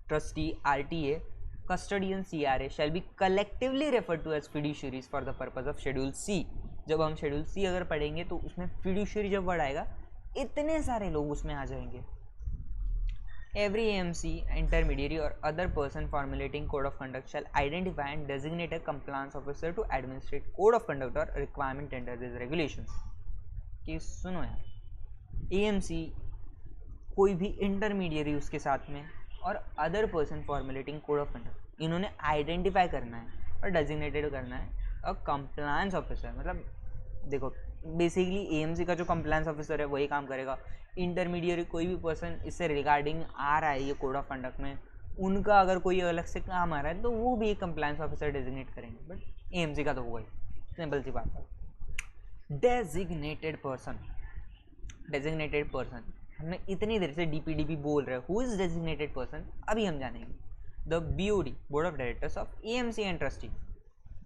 trustee, RTA, custodian, CRA shall be collectively referred to as fiduciaries for the purpose of Schedule C। जब हम Schedule C अगर पढ़ेंगे तो उसमें fiduciary जब word आएगा इतने सारे लोग उसमें आ जाएंगे। Every AMC, intermediary or other person formulating code of conduct shall identify and designate a compliance officer to administrate code of conduct or requirement under these regulations। कि सुनो यार, AMC कोई भी इंटरमीडियरी उसके साथ में और other person formulating code of conduct, इन्होंने आइडेंटिफाई करना है और डेजिग्नेटेड करना है और कंप्लायंस ऑफिसर। मतलब देखो बेसिकली एएमसी का जो कंप्लायंस ऑफिसर है वही काम करेगा। इंटरमीडियरी कोई भी पर्सन इससे रिगार्डिंग आ रहा है ये कोड ऑफ कंडक्ट में, उनका अगर कोई अलग से काम आ रहा है तो वो भी एक कंप्लायंस ऑफिसर डेजिग्नेट करेंगे, बट एएमसी का तो होगा ही, सिंपल सी बात है। डेजिग्नेटेड पर्सन, डेजिग्नेटेड पर्सन हमने इतनी देर से डीपीडीपी बोल रहे हैं, हु इज डेजिग्नेटेड पर्सन अभी हम जानेंगे। The BOD, board of directors of AMC and trustee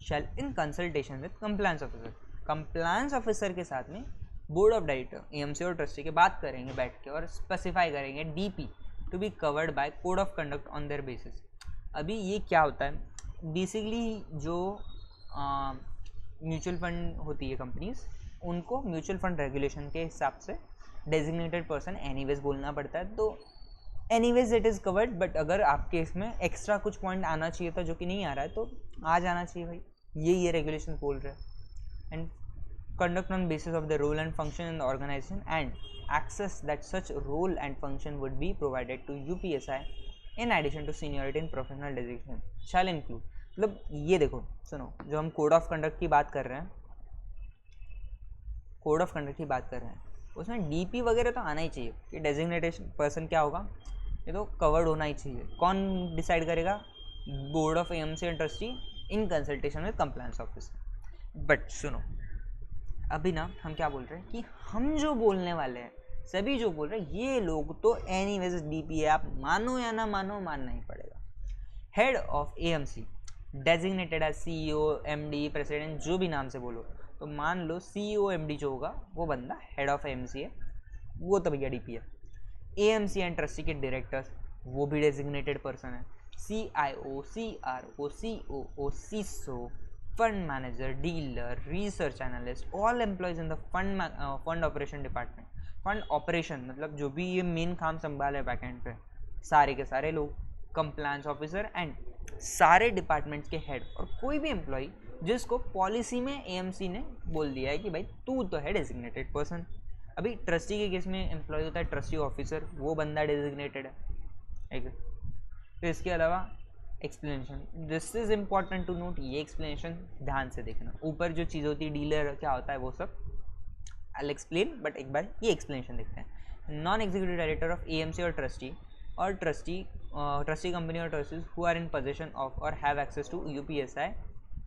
shall in consultation with compliance officer, compliance officer के साथ में बोर्ड ऑफ डायरेक्टर AMC और ट्रस्टी के बात करेंगे बैठ के और स्पेसिफाई करेंगे DP to be covered by code of conduct on their basis. अभी ये क्या होता है, बेसिकली जो म्यूचुअल फंड होती है कंपनीज, उनको म्यूचुअल फंड रेगुलेशन के हिसाब से डेजिग्नेटेड पर्सन एनीवेज बोलना पड़ता है, तो anyways it is covered. But अगर आपके इसमें एक्स्ट्रा कुछ पॉइंट आना चाहिए था जो कि नहीं आ रहा है तो आ जाना चाहिए भाई, ये रेगुलेशन बोल रहे हैं। And conduct on basis of the role and function in the organisation and access that such role and function would be provided to UPSI in addition to seniority in professional designation shall include. मतलब ये देखो सुनो, जो हम code of conduct की बात कर रहे हैं, कोड ऑफ कंडक्ट की बात कर रहे हैं, उसमें DP वगैरह तो आना ही चाहिए कि डेजिग्नेटेड पर्सन क्या होगा, ये तो कवर्ड होना ही चाहिए। कौन डिसाइड करेगा? Board of AMC and trustee in consultation with compliance officer. But सुनो अभी ना हम क्या बोल रहे हैं कि हम जो बोलने वाले हैं, सभी जो बोल रहे हैं ये लोग तो एनीवेज DP है, आप मानो या ना मानो, मानना ही पड़ेगा। Head of AMC designated as CEO, MD, president, जो भी नाम से बोलो, तो मान लो CEO MD जो होगा वो बंदा हेड ऑफ AMC है, वो तो भैया DP है। AMC एंड ट्रस्टी के डायरेक्टर्स वो भी डेजिग्नेटेड पर्सन है। CIO, CRO, COO, CISO, fund manager, dealer, research analyst, all employees in the fund operation department. Fund operation मतलब जो भी ये मेन काम संभाले बैकएंड पे, सारे के सारे लोग, कंप्लायंस ऑफिसर एंड सारे डिपार्टमेंट्स के हेड और कोई भी एम्प्लॉय जिसको पॉलिसी में AMC ने बोल दिया है कि भाई तू तो है डेजिग्नेटेड पर्सन। अभी ट्रस्टी के केस में एम्प्लॉय होता है ट्रस्टी ऑफिसर, वो बंदा डेजिग्नेटेड है, ठीक है। तो इसके अलावा explanation, this is important to note, ये एक्सप्लेनेशन ध्यान से देखना। ऊपर जो चीज़ होती है डीलर क्या होता है वो सब आई एक्सप्लेन, बट एक बार ये एक्सप्लेनेशन देखते हैं। Non executive director of AMC और ट्रस्टी कंपनी और trustees who are in possession of और have access to UPSI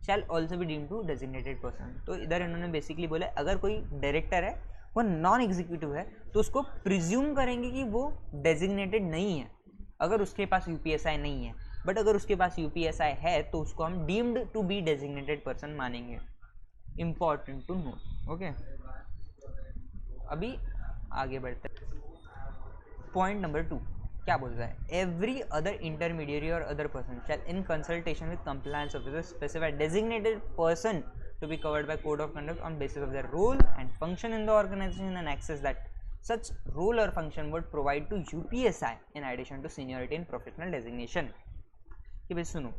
shall also be deemed to designated person. तो इधर इन्होंने बेसिकली बोला अगर कोई डायरेक्टर है वो नॉन एग्जीक्यूटिव है तो उसको प्रिज्यूम करेंगे कि वो डेजिग्नेटेड नहीं है अगर उसके पास UPSI नहीं है, बट अगर उसके पास UPSI है तो उसको हम deemed to be designated person मानेंगे। Important to note, okay. अभी आगे बढ़ते हैं। पॉइंट नंबर 2 क्या बोल रहा है? एवरी अदर इंटरमीडिएरी और other person shall in consultation with compliance officer specify designated person to be covered by code of conduct on basis of their role and function in the organization and access that such role or function would provide to UPSI in addition to seniority and professional designation। कि भाई सुनो,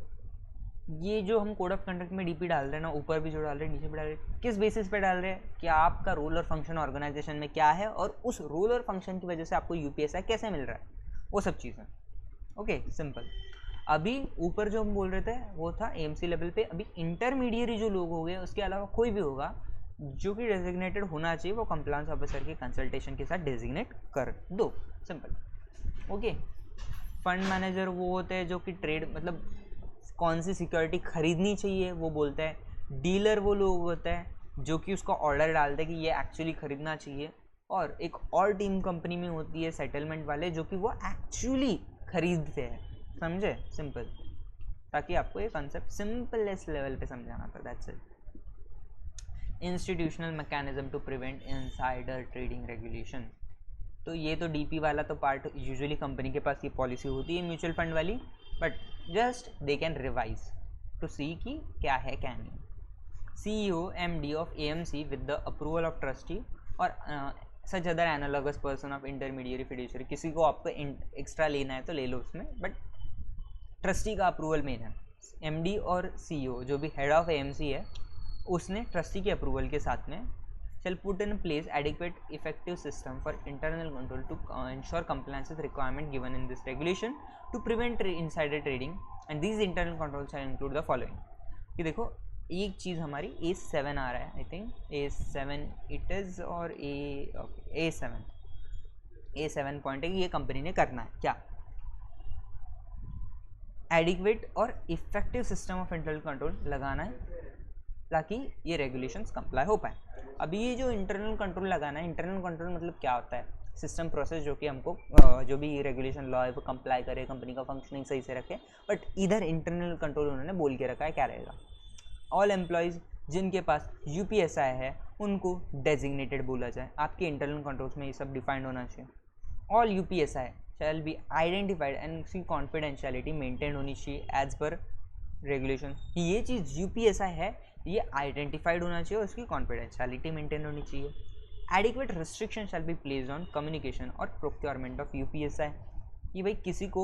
ये जो हम code of conduct में DP डाल रहे हैं ना, ऊपर भी जो डाल रहे हैं नीचे भी डाल रहे हैं, किस बेसिस पे डाल रहे हैं कि आपका रोल और फंक्शन ऑर्गेनाइजेशन में क्या है और उस रोल और फंक्शन की वजह से आपको UPSI कैसे मिल रहा है, वो सब चीज़ें, ओके, सिंपल। अभी ऊपर जो हम बोल रहे थे वो था AMC लेवल पे। अभी इंटरमीडिएरी जो लोग हो गए उसके अलावा कोई भी होगा जो कि डेजिग्नेटेड होना चाहिए, वो कंप्लायंस ऑफिसर के कंसल्टेशन के साथ डेजिग्नेट कर दो, सिंपल। ओके। फंड मैनेजर वो होते हैं जो कि ट्रेड मतलब कौन सी सिक्योरिटी खरीदनी चाहिए वो बोलता है। डीलर वो लोग होता है जो कि उसका ऑर्डर डालते हैं कि ये एक्चुअली खरीदना चाहिए। और एक और टीम कंपनी में होती है सेटलमेंट वाले जो कि वो एक्चुअली खरीदते हैं। समझे? सिंपल, ताकि आपको ये कॉन्सेप्ट सिंपलेस्ट लेवल पे समझाना था। That's it. Institutional mechanism to prevent insider trading regulation. तो ये तो डीपी वाला तो पार्ट यूजुअली कंपनी के पास ये पॉलिसी होती है म्यूचुअल फंड वाली, but just they can revise to see कि क्या है क्या नहीं। CEO MD of AMC with the approval of trustee और such other analogous person of intermediate fiduciary. किसी को आपको एक्स्ट्रा लेना है तो ले लो उसमें, बट ट्रस्टी का अप्रूवल मेन है। MD और CEO जो भी हेड ऑफ AMC है उसने ट्रस्टी के अप्रूवल के साथ में shall put in place adequate effective system for internal control to ensure compliance with requirement given in this regulation to prevent insider trading, and these internal controls shall include the following। कि देखो एक चीज़ हमारी A7 आ रहा है, I think A7 it is, और A7 point है कि ये कंपनी ने करना है क्या, एडिक्वेट और effective system of internal control लगाना है ताकि ये रेगुलेशंस कंप्लाई हो पाए। अभी ये जो इंटरनल कंट्रोल लगाना है, इंटरनल कंट्रोल मतलब क्या होता है? सिस्टम प्रोसेस जो कि हमको जो भी रेगुलेशन लॉ है वो कंप्लाई करे, कंपनी का फंक्शनिंग सही से रखे। बट इधर इंटरनल कंट्रोल उन्होंने बोल के रखा है, क्या रहेगा? ऑल एम्प्लॉयज़ जिनके पास UPSI है उनको डेजिग्नेटेड बोला जाए। आपके इंटरनल कंट्रोल्स में ये सब डिफाइंड होना चाहिए। All UPSI shall be identified and उसकी कॉन्फिडेंशियलिटी मेंटेन होनी चाहिए एज पर रेगुलेशन। ये चीज़ UPSI है, ये आइडेंटिफाइड होना चाहिए और उसकी कॉन्फिडेंशियलिटी मेंटेन होनी चाहिए। Adequate restriction shall be placed on communication और प्रोक्योरमेंट ऑफ UPSI। कि भाई किसी को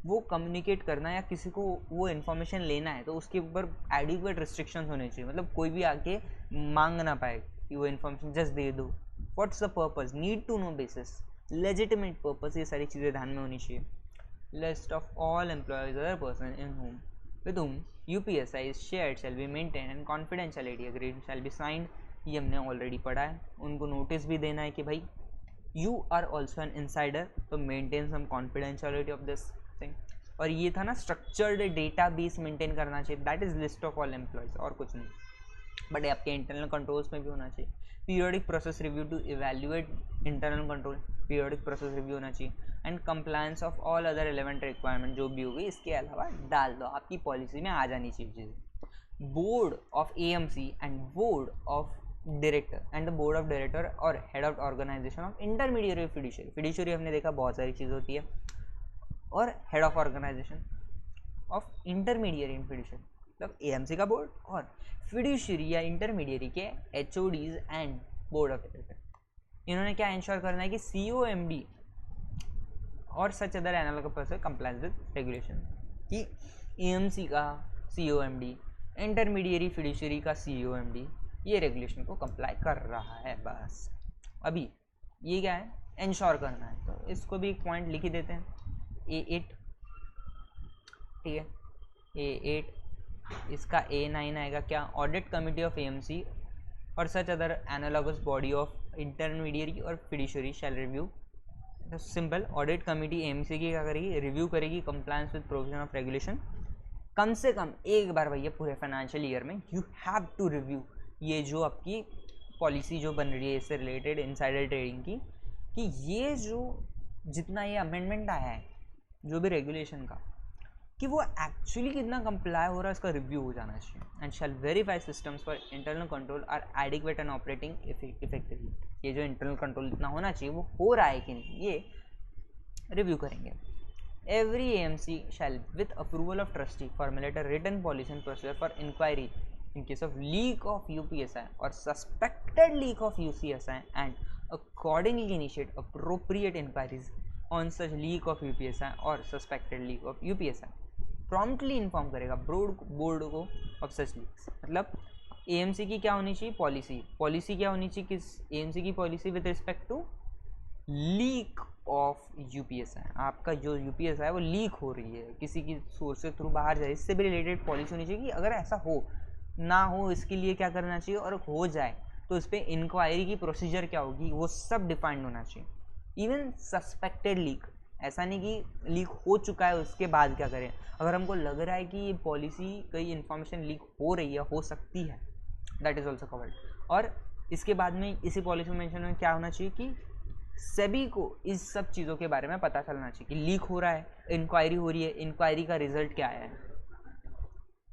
वो कम्युनिकेट करना या किसी को वो इन्फॉर्मेशन लेना है तो उसके ऊपर एडिक्वेट रिस्ट्रिक्शंस होने चाहिए। मतलब कोई भी आके मांग ना पाए कि वो इन्फॉर्मेशन जस्ट दे दो। What's the purpose, need to know basis, legitimate purpose, ये सारी चीज़ें ध्यान में होनी चाहिए। List of all employees other person in home with whom UPSI is shared shall be maintained and confidentiality agreement shall be signed। ये हमने already पढ़ा है। उनको नोटिस भी देना है कि भाई you are also an insider, तो maintain some confidentiality of this thing. और ये था ना स्ट्रक्चर्ड डेटा बेस मेंटेन करना चाहिए, that is list of all employees, और कुछ नहीं। बट आपके इंटरनल कंट्रोल्स में भी होना चाहिए। Periodic process review to evaluate internal control, periodic process review होना चाहिए। And compliance of all other relevant requirement जो भी होगी इसके अलावा डाल दो, आपकी पॉलिसी में आ जानी चाहिए चीज़ें। Board of AMC and board of director and the board of director और head of organisation of intermediate fiduciary. Fiduciary हमने देखा बहुत सारी चीज़ होती है, और head of organisation of intermediate in fiduciary मतलब AMC का बोर्ड, और फिड्यूशियरी या इंटरमीडिएट के HODs and board of director. इन्होंने क्या इंश्योर करना है कि CEO MD और such other analog person compliance with regulation, कि AMC का CEO MD, इंटरमीडिएट फिड्यूशियरी का CEO MD ये रेगुलेशन को कंप्लाई कर रहा है। बस अभी ये क्या है, इंश्योर करना है, तो इसको भी एक पॉइंट लिख ही देते हैं A8, ठीक है। A8 इसका A9 आएगा क्या, ऑडिट कमिटी ऑफ AMC और such other analogous body of intermediate और fiduciary shall review. Simple, audit committee AMC की क्या करेगी, रिव्यू करेगी compliance with provision of regulation. कम से कम एक बार भैया पूरे फाइनेंशियल ईयर में यू हैव टू रिव्यू ये जो आपकी पॉलिसी जो बन रही है इससे रिलेटेड इनसाइडर ट्रेडिंग की, कि ये जो जितना ये अमेंडमेंट आया है जो भी रेगुलेशन का, कि वो एक्चुअली कितना कंप्लाई हो रहा है इसका रिव्यू हो जाना चाहिए। And shall verify systems for internal control are adequate and operating effectively. ये जो इंटरनल कंट्रोल इतना होना चाहिए वो हो रहा है कि नहीं, ये रिव्यू करेंगे। Every AMC shall with approval of trustee formulate a written policy and procedure for inquiry in case of leak of UPSI or suspected leak of UCSI and accordingly initiate appropriate inquiries on such leak of UPSI or suspected leak of UPSI। promptly inform करेगा board को of such leaks। मतलब AMC की क्या होनी चाहिए, policy क्या होनी चाहिए, किस AMC की policy with respect to leak of UPSI। आपका जो UPSI है वो लीक हो रही है, किसी की सोर्स के थ्रू बाहर जाए, इससे भी रिलेटेड पॉलिसी होनी चाहिए कि अगर ऐसा हो ना हो इसके लिए क्या करना चाहिए, और हो जाए तो इस पर इंक्वायरी की प्रोसीजर क्या होगी, वो सब डिफाइंड होना चाहिए। इवन सस्पेक्टेड लीक, ऐसा नहीं कि लीक हो चुका है उसके बाद क्या करें। अगर हमको लग रहा है कि ये पॉलिसी कई इन्फॉर्मेशन लीक हो रही है, हो सकती है, दैट इज़ ऑल्सो कवर्ड। और इसके बाद में इसी पॉलिसी में मेंशन में क्या होना चाहिए कि सेबी को इस सब चीज़ों के बारे में पता चलना चाहिए कि लीक हो रहा है, इंक्वायरी हो रही है, इंक्वायरी का रिजल्ट क्या है,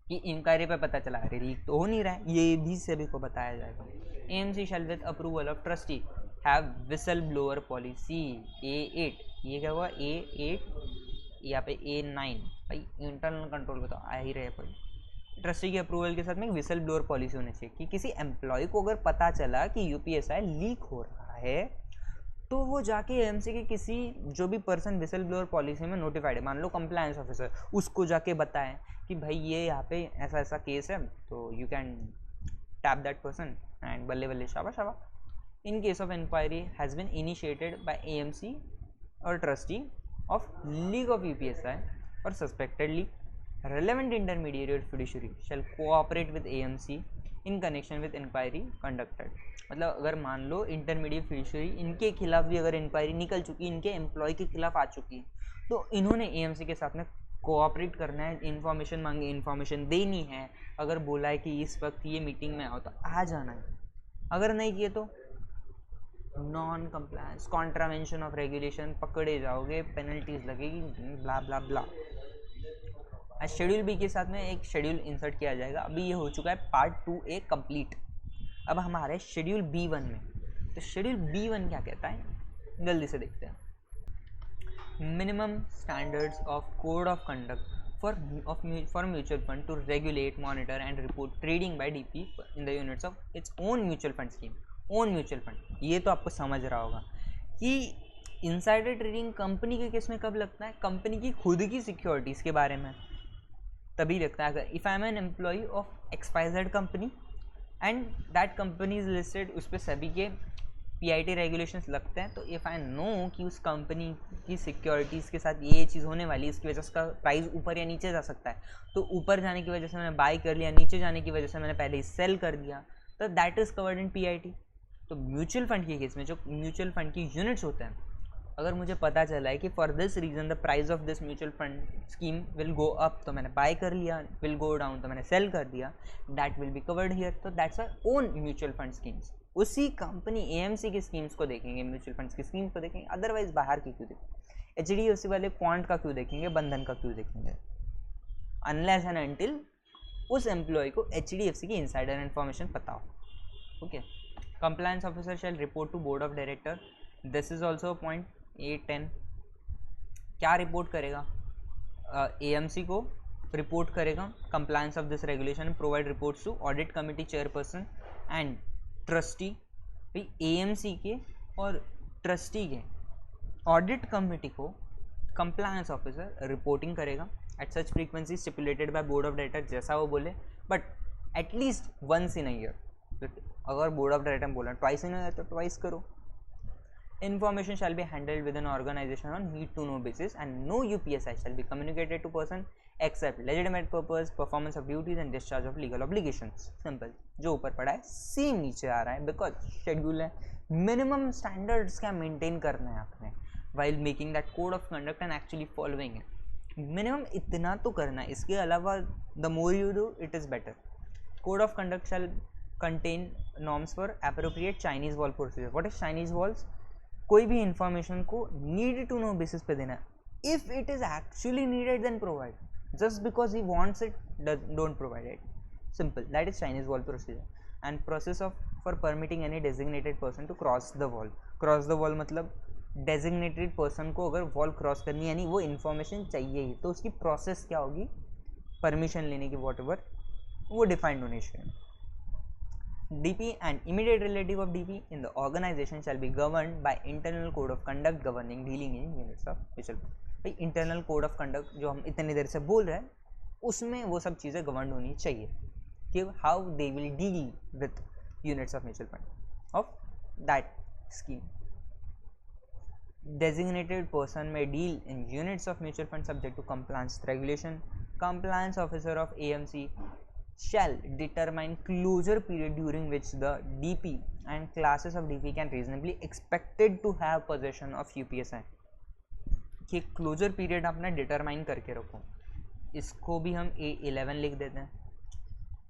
कि इंक्वायरी पे पता चला अरे लीक तो हो नहीं रहा है, ये भी सेबी को बताया जाएगा। AMC shall with approval of trustee have whistle blower policy A8, ये क्या हुआ A8, यहाँ पे A9, भाई इंटरनल कंट्रोल को तो आ ही रहे पर ट्रस्टी के अप्रूवल के साथ में एक विसल ब्लोअर पॉलिसी होनी चाहिए कि किसी एम्प्लॉय को अगर पता चला कि यूपीएसआई लीक हो रहा है तो वो जाके एएमसी के किसी जो भी पर्सन विसल ब्लोअर पॉलिसी में नोटिफाइड है, मान लो कंप्लायंस ऑफिसर, उसको जाके बताएं कि भाई ये यहाँ पे ऐसा ऐसा केस है, तो you can tap that person and बल्ले बल्ले शाबा शाबा। In case of inquiry has been initiated by AMC और trustee of leak of UPSI और suspected leak, relevant intermediary or fiduciary shall cooperate with AMC in connection with inquiry conducted। मतलब अगर मान लो intermediate फिडुशियरी इनके खिलाफ भी अगर इंक्वायरी निकल चुकी, इनके एम्प्लॉय के खिलाफ आ चुकी है, तो इन्होंने एएमसी के साथ में कोऑपरेट करना है, इन्फॉर्मेशन मांगी, इन्फॉर्मेशन देनी है। अगर बोला है कि इस वक्त ये मीटिंग में आओ तो आ जाना है, अगर नहीं किए तो non compliance, contravention of regulation, पकड़े जाओगे, पेनल्टीज लगेगी, ब्ला ब्ला ब्ला। शेड्यूल बी के साथ में एक शेड्यूल इंसर्ट किया जाएगा। अभी ये हो चुका है पार्ट 2A कंप्लीट। अब हमारे शेड्यूल B1 में, तो शेड्यूल B1 क्या कहता है जल्दी से देखते हैं। Minimum standards of code of conduct for mutual fund to regulate, monitor and report trading by DP in the units of its own mutual fund scheme. Own mutual fund, ये तो आपको समझ रहा होगा कि इनसाइडर ट्रेडिंग कंपनी के case में कब लगता है, कंपनी की खुद की सिक्योरिटीज़ के बारे में तभी लगता है। अगर if I am an employ of XYZ company and that company is listed, उस पर सभी के PIT रेगुलेशंस लगते हैं, तो इफ़ आई नो कि उस कंपनी की सिक्योरिटीज़ के साथ ये चीज़ होने वाली है, इसकी वजह से उसका प्राइस ऊपर या नीचे जा सकता है, तो ऊपर जाने की वजह से मैंने बाय कर लिया, नीचे जाने की वजह से मैंने पहले ही सेल कर दिया, तो that is covered in PIT। तो म्यूचुअल फंड के केस में जो म्यूचुअल फंड की यूनिट्स होते हैं, अगर मुझे पता चला है कि for this reason the price of this mutual fund scheme will go up, तो मैंने बाय कर लिया, विल गो डाउन तो मैंने सेल कर दिया, that will be covered here. तो that's our own mutual fund schemes. उसी कंपनी एएमसी की स्कीम्स को देखेंगे, म्यूचुअल फंड्स की स्कीम्स को देखेंगे, अदरवाइज बाहर की क्यों देखेंगे, HDFC वाले क्वांट का क्यों देखेंगे, बंधन का क्यों देखेंगे, अनलेस एंड अनटिल उस एम्प्लॉय को HDFC की इनसाइडर इन्फॉर्मेशन पता हो। Okay, compliance officer shall report to board of director, this is also point 8-10। क्या रिपोर्ट करेगा, AMC को रिपोर्ट करेगा compliance of this regulation, provide reports to audit committee chairperson and trustee. भाई AMC के और trustee के ऑडिट कमिटी को compliance officer reporting करेगा at such frequency stipulated by board of director, जैसा वो बोले, but at least once in a year. अगर बोर्ड ऑफ डायरेक्टर बोला ट्वाइस इन अ ईयर तो ट्वाइस करो। Information shall be handled within organization on need to know basis and no UPSI shall be communicated to person except legitimate purpose, performance of duties and discharge of legal obligations। Simple, जो ऊपर पड़ा है same नीचे आ रहा है, because schedule है। Minimum standards क्या maintain करना है आपने while making that code of conduct and actually following it। Minimum इतना तो करना है, इसके अलावा the more you do it is better। Code of conduct shall contain norms for appropriate Chinese wall procedure। What is Chinese walls? कोई भी information को need to know basis पे देना है। If it is actually needed then provide, just because he wants it don't provide it. Simple, that is Chinese wall procedure. And process of for permitting any designated person to cross the wall. Cross the wall मतलब designated person को अगर wall cross करनी है, यानी वो information चाहिए ही, तो उसकी प्रोसेस क्या होगी, परमिशन लेने की, वॉट एवर वो डिफाइंड होनी चाहिए। DP and immediate relative of DP in the organization shall be governed by internal code of conduct governing dealing in units of mutual fund। भाई इंटरनल कोड ऑफ कंडक्ट जो हम इतनी देर से बोल रहे हैं, उसमें वो सब चीज़ें गवर्न होनी चाहिए कि how they will deal with units of mutual fund of that scheme. Designated person may deal in units of mutual fund subject to compliance regulation। Compliance officer of AMC shall determine closure period during which the DP and classes of DP can reasonably expected to have possession of UPSI। कि closure period आपने determine करके रखो। इसको भी हम A11 लिख देते हैं,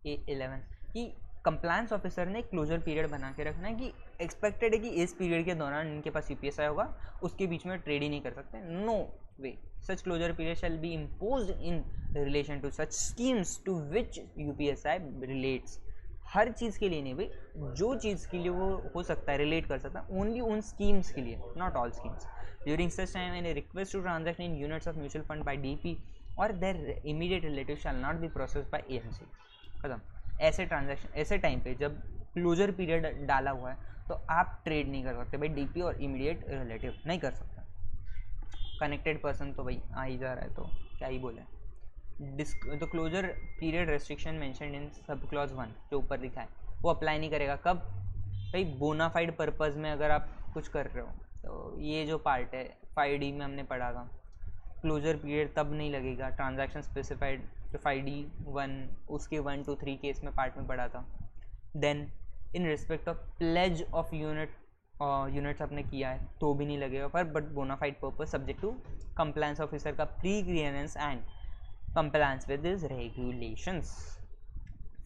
A11, कि कंप्लायंस ऑफिसर ने क्लोजर पीरियड बना के रखना है कि एक्सपेक्टेड है कि इस पीरियड के दौरान इनके पास यूपीएसआई होगा, उसके बीच में ट्रेड ही नहीं कर सकते। No way, such closure period shall be imposed in relation to such schemes to which UPSI relates. हर चीज़ के लिए नहीं भाई, जो चीज़ के लिए वो हो सकता है रिलेट कर सकता है, ओनली उन स्कीम्स के लिए, not all schemes. During such time any request to transact in units of mutual fund by DP और their immediate relative shall not be processed by AMC. खत्म। ऐसे ट्रांजैक्शन, ऐसे टाइम पे जब क्लोजर पीरियड डाला हुआ है तो आप ट्रेड नहीं कर सकते भाई, डीपी और इमीडिएट रिलेटिव नहीं कर सकते। कनेक्टेड पर्सन तो भाई आ ही जा रहा है, तो क्या ही बोले। The closure period restriction mentioned in sub clause 1 जो ऊपर लिखा है वो अप्लाई नहीं करेगा। कब भाई? बोनाफाइड पर्पज़ में अगर आप कुछ कर रहे हो तो ये जो पार्ट है 5D में हमने पढ़ा था, क्लोजर पीरियड तब नहीं लगेगा। ट्रांजैक्शन स्पेसिफाइड जो 5D1 उसके 1 to 3 केस में पार्ट में पढ़ा था। Then in respect of pledge of units आपने किया है तो भी नहीं लगेगा, पर but bonafide purpose subject to compliance officer का pre clearance and compliance with this regulations.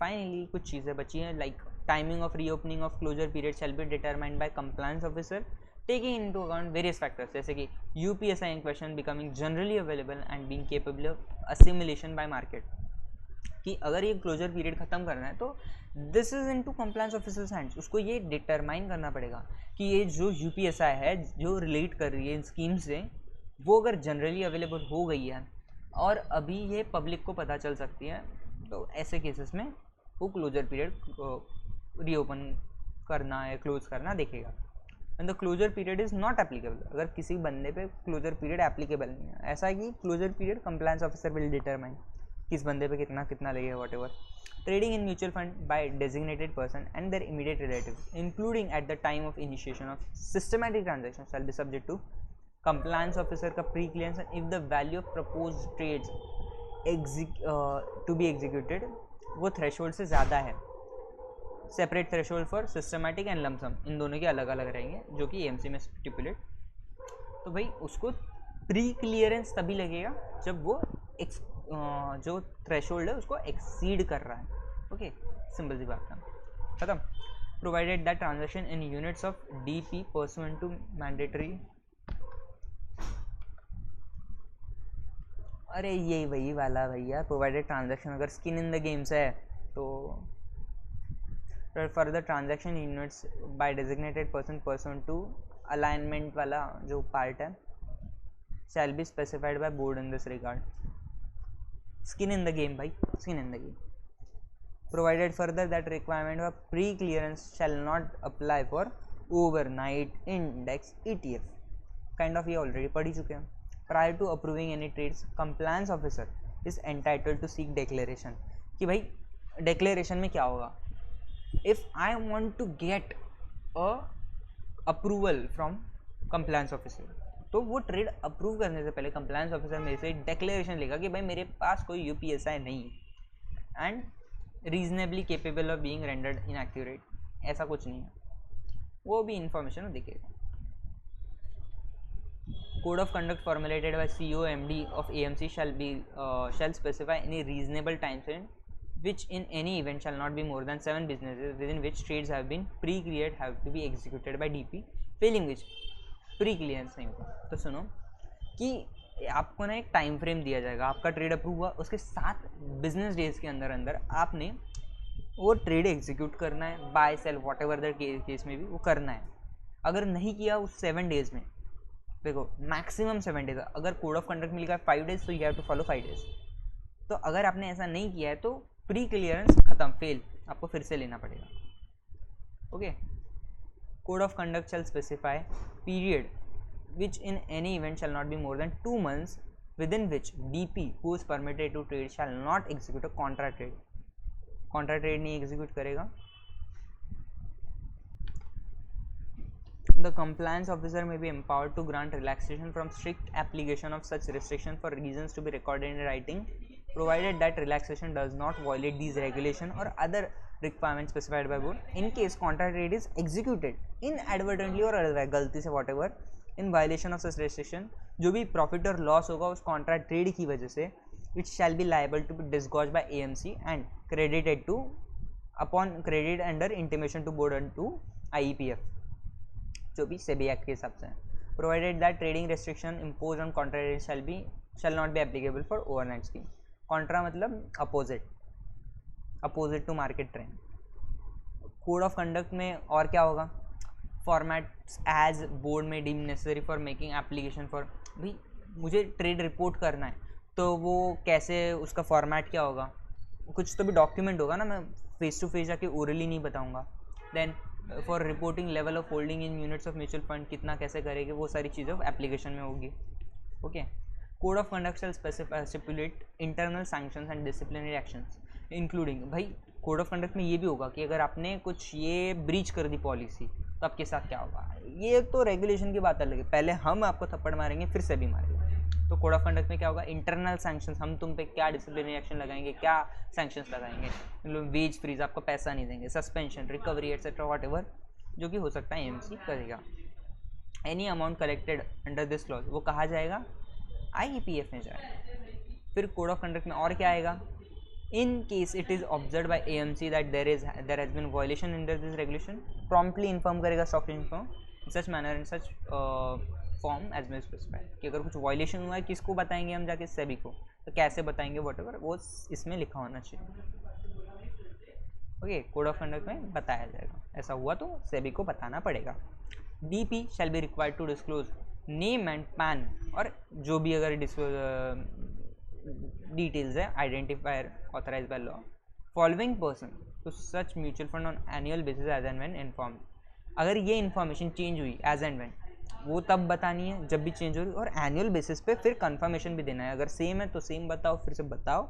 Finally कुछ चीज़ें बची हैं, like timing of reopening of closure period shall be determined by compliance officer taking into account various factors, जैसे कि UPSI in question becoming generally available and being capable of assimilation by market। कि अगर ये closure period ख़त्म करना है तो this is into compliance officers hands. उसको ये डिटरमाइन करना पड़ेगा कि ये जो UPSI है जो रिलेट कर रही है इन स्कीम से, वो अगर जनरली अवेलेबल हो गई है और अभी ये पब्लिक को पता चल सकती है, तो ऐसे केसेस में वो क्लोजर पीरियड रीओपन करना या क्लोज करना देखेगा। And the closure period is not applicable, अगर किसी बंदे पे क्लोजर पीरियड एप्लीकेबल नहीं है, ऐसा है कि closure period compliance officer will determine किस बंदे पे कितना कितना लगेगा, whatever. Trading in mutual fund by designated person and their immediate relative including at the time of initiation of systematic transaction shall be subject to compliance officer का pre clearance if the value of propose trades to be executed वो threshold से ज़्यादा है। Separate threshold for systematic and lump sum, इन दोनों के अलग अलग रहेंगे जो कि एएमसी में स्टिपुलेट। तो भाई उसको प्री क्लियरेंस तभी लगेगा जब वो जो थ्रेशोल्ड है उसको एक्सीड कर रहा है। ओके, सिंपल सी बात है, खत्म। Provided that transaction in units of DP pursuant to mandatory, अरे यही वही वाला भैया, प्रोवाइडेड ट्रांजैक्शन अगर स्किन इन द गेम्स है तो further transaction units by designated person person to alignment वाला जो पार्ट है shall be specified by board in this regard. Skin in the game भाई, skin in the game. Provided further that requirement of pre clearance shall not apply for overnight index ETF, kind of ये already पढ़ ही चुके हैं। Prior to approving any trades compliance officer is entitled to seek declaration, कि भाई declaration में क्या होगा, if I want to get a approval from compliance officer तो वो ट्रेड अप्रूव करने से पहले कंप्लायंस ऑफिसर मेरे से डिक्लेरेशन लेगा कि भाई मेरे पास कोई UPSI नहीं है and reasonably capable of being rendered inaccurate, ऐसा कुछ नहीं है, वो भी इंफॉर्मेशन दिखेगा। Code of conduct formulated bye CEO MD of AMC shall specify any reasonable time frame which in any event shall not be more than 7 businesses within which trades have been pre-cleared have to be executed by DP, failing which pre-clearance नहीं होगा। तो सुनो कि आपको ना एक time frame दिया जाएगा, आपका ट्रेड अप्रूव हुआ उसके 7 बिजनेस डेज के अंदर अंदर आपने वो ट्रेड एग्जीक्यूट करना है, buy sell whatever the case में भी वो करना है। अगर नहीं किया उस 7 डेज में, देखो मैक्सिमम 7 डेज, अगर कोड ऑफ कंडक्ट में लिखा है 5 डेज तो you have to follow 5 days. तो अगर आपने ऐसा नहीं किया है तो प्री क्लियरेंस खत्म, फेल, आपको फिर से लेना पड़ेगा। Okay, code of conduct shall specify period which in any event shall not be more than 2 months within which DP who is permitted to trade shall not execute a contra trade, contra trade नहीं execute करेगा। The compliance officer may be empowered to grant relaxation from strict application of such restriction for reasons to be recorded in writing, provided that relaxation does not violate these regulation or other requirements specified by board. In case contra trade is executed inadvertently or otherwise, गलती से whatever, in violation of such restriction, जो भी profit और loss होगा उस contract trade की वजह से, it shall be liable to be disgorge by AMC and credited to upon credit under intimation to board and to IEPF, जो भी सेबी एक्ट के हिसाब से है, provided that trading restriction impose on contra trade shall not be applicable for overnight scheme. Contra मतलब opposite to market trend. Code of conduct में और क्या होगा, फॉर्मेट्स एज बोर्ड में deem necessary for making application for, भाई मुझे trade report करना है तो वो कैसे, उसका फॉर्मेट क्या होगा, कुछ तो भी डॉक्यूमेंट होगा ना, मैं फेस टू फेस जाके ओरली नहीं बताऊंगा। Then for reporting level of holding in units of mutual fund कितना कैसे करेंगे, वो सारी चीज़ें एप्लीकेशन में होगी। Okay, code of conduct shall stipulate internal sanctions and disciplinary actions including, भाई कोड ऑफ कंडक्ट में ये भी होगा कि अगर आपने कुछ ये ब्रीच कर दी पॉलिसी तो आपके साथ क्या होगा। ये तो रेगुलेशन की बात अलग है, पहले हम आपको थप्पड़ मारेंगे फिर से भी मारेंगे। तो कोड ऑफ कंडक्ट में क्या होगा, इंटरनल सैंक्शंस, हम तुम पे क्या डिसिप्लिनरी एक्शन लगाएंगे, क्या सैंक्शंस लगाएंगे, मतलब वेज फ्रीज, आपको पैसा नहीं देंगे, सस्पेंशन, रिकवरी एटसेट्रा व्हाटएवर जो कि हो सकता है AMC करेगा। Any amount collected under this clause वो कहा जाएगा IEPF में जाएगा। फिर कोड ऑफ कंडक्ट में और क्या आएगा, in case it is observe by AMC that there has been violation under this regulation, promptly inform करेगा stock exchange firm in such manner in such form as may specified, कि अगर कुछ violation हुआ है किसको बताएंगे हम जाके, सेबी को, तो कैसे बताएंगे व्हाटएवर वो इसमें लिखा होना चाहिए। ओके, कोड ऑफ कंडक्ट में बताया जाएगा, ऐसा हुआ तो सेबी को बताना पड़ेगा। DP shall be required to disclose name and PAN, और जो भी अगर डिटेल्स है, identifier authorize by law, following person to such mutual fund on annual basis as and when inform. अगर ये इन्फॉर्मेशन चेंज हुई एज एंड व्हेन, वो तब बतानी है जब भी चेंज हो रही, और एनुअल बेसिस पे फिर कंफर्मेशन भी देना है, अगर सेम है तो सेम बताओ, फिर से बताओ,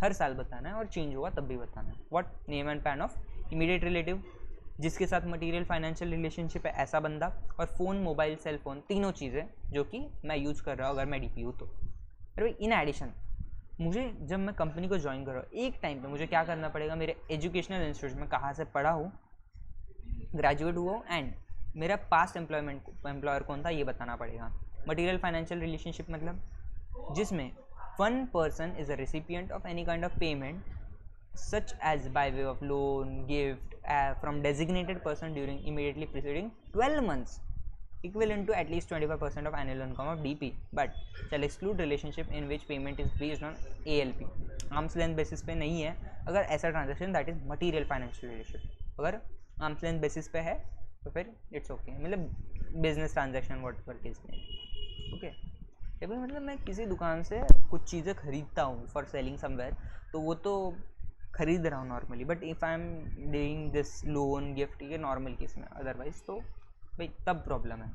हर साल बताना है, और चेंज होगा तब भी बताना है। What, name and pan of immediate relative, जिसके साथ मटेरियल फाइनेंशियल रिलेशनशिप है ऐसा बंदा, और फ़ोन, मोबाइल, सेल फोन, तीनों चीज़ें जो कि मैं यूज़ कर रहा हूँ अगर मैं DP हूँ तो। अरे इन एडिशन मुझे जब मैं कंपनी को ज्वाइन कर रहा हूँ एक टाइम पे मुझे क्या करना पड़ेगा, मेरे एजुकेशनल इंस्टीट्यूट में कहाँ से पढ़ा हूँ, ग्रेजुएट हुआ हूँ, एंड मेरा पास्ट एम्प्लॉयर कौन था ये बताना पड़ेगा। मटेरियल फाइनेंशियल रिलेशनशिप मतलब जिसमें one person is a recipient of any kind of payment such as by way of loan, gift from designated person during immediately preceding 12 months equivalent to at least 25% of annual income of DP, but shall exclude relationship in which payment is based on ALP, arms length basis पे नहीं है। अगर ऐसा transaction that is material financial relationship, अगर arms length basis पे है तो फिर इट्स ओके, मतलब business transaction what ever case में। ओके, अभी मतलब मैं किसी दुकान से कुछ चीज़ें खरीदता हूँ फॉर सेलिंग समवेयर, तो वो तो खरीद रहा हूँ normally, but if I am doing this loan, gift, ये नॉर्मल केस में, अदरवाइज तो भाई तब प्रॉब्लम है।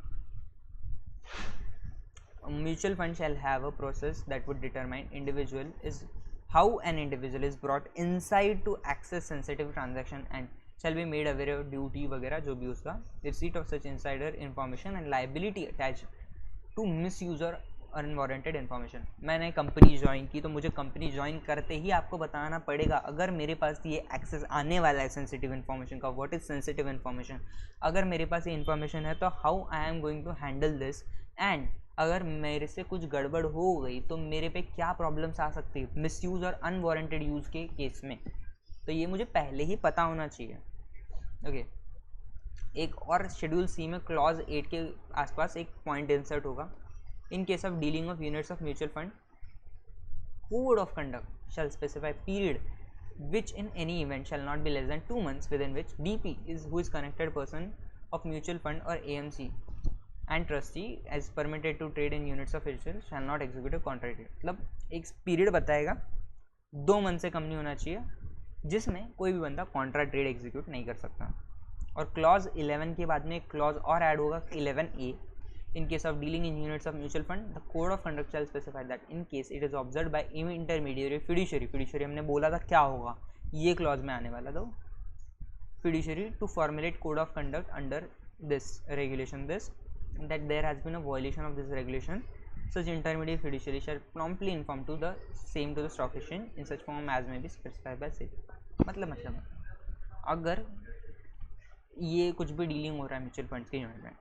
Mutual fund shall have a process that would determine individual is how an individual is brought inside to access sensitive transaction and shall be made aware of duty वगैरह जो भी उसका, receipt of such insider information and liability attach to misuse और unwarranted information. मैंने company join की तो मुझे company join करते ही आपको बताना पड़ेगा अगर मेरे पास ये एक्सेस आने वाला है सेंसिटिव इन्फॉर्मेशन का, व्हाट इज सेंसिटिव इन्फॉर्मेशन, अगर मेरे पास ये इन्फॉर्मेशन है तो how I am going to handle this, and अगर मेरे से कुछ गड़बड़ हो गई तो मेरे पे क्या प्रॉब्लम्स आ सकती है मिसयूज़ और अनवारंटेड यूज़ के केस में, तो ये मुझे पहले ही पता होना चाहिए। ओके, एक और शेड्यूल C में क्लॉज 8 के आसपास एक पॉइंट इंसर्ट होगा, in case of dealing of units of mutual fund, code of conduct shall specify period which in any event shall not be less than 2 months within which DP is who is connected person of mutual fund or AMC and trustee as permitted to trade in units of mutual shall not execute a contract। मतलब एक period बताएगा 2 month से कम नहीं होना चाहिए जिसमें कोई भी बंदा कॉन्ट्रा ट्रेड एग्जीक्यूट नहीं कर सकता। और क्लॉज 11 के बाद में एक क्लॉज और ऐड होगा 11A, in case of dealing in units of mutual fund the code of conduct shall specify that in case it is observed by intermediary fiduciary हमने बोला था क्या होगा ये क्लॉज में आने वाला था, fiduciary to formulate code of conduct under this regulation this that there has been a violation of this regulation, such intermediary fiduciary shall promptly inform to the same to the stock exchange in such form as may be specified by SEBI। मतलब अगर ये कुछ भी dealing हो रहा है mutual funds के unit में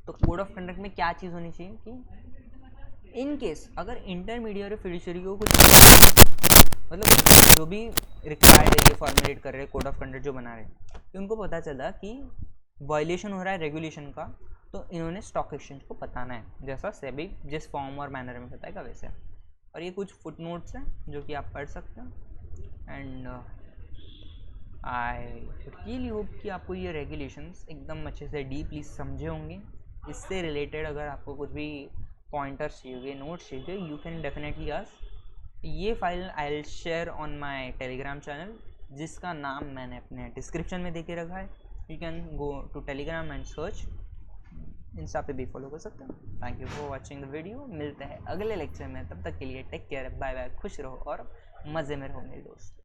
तो कोड ऑफ कंडक्ट में क्या चीज़ होनी चाहिए कि इन केस अगर इंटरमीडिएट फिड्यूशियरी को कुछ मतलब जो भी रिक्वायर्ड है ये फॉर्मुलेट कर रहे हैं कोड ऑफ कंडक्ट जो बना रहे हैं, कि उनको पता चला कि वायलेशन हो रहा है रेगुलेशन का, तो इन्होंने स्टॉक एक्सचेंज को बताना है, जैसा सेबी जिस फॉर्म और मैनर में बताएगा वैसे। और ये कुछ फुट नोट्स हैं जो कि आप पढ़ सकते हैं। एंड आई रियली होप कि आपको ये रेगुलेशंस एकदम अच्छे से डीपली समझे होंगे। इससे रिलेटेड अगर आपको कुछ भी पॉइंटर्स चाहिए, नोट्स चाहिए, यू कैन डेफिनेटली आस्क। ये file I will share on my Telegram channel, जिसका नाम मैंने अपने डिस्क्रिप्शन में दे के रखा है। You can go to Telegram and search, Insta पे भी फॉलो कर सकते हैं। Thank you for watching the video. मिलते हैं अगले लेक्चर में, तब तक के लिए टेक केयर, बाय बाय, खुश रहो और मज़े में रहो मेरे दोस्त।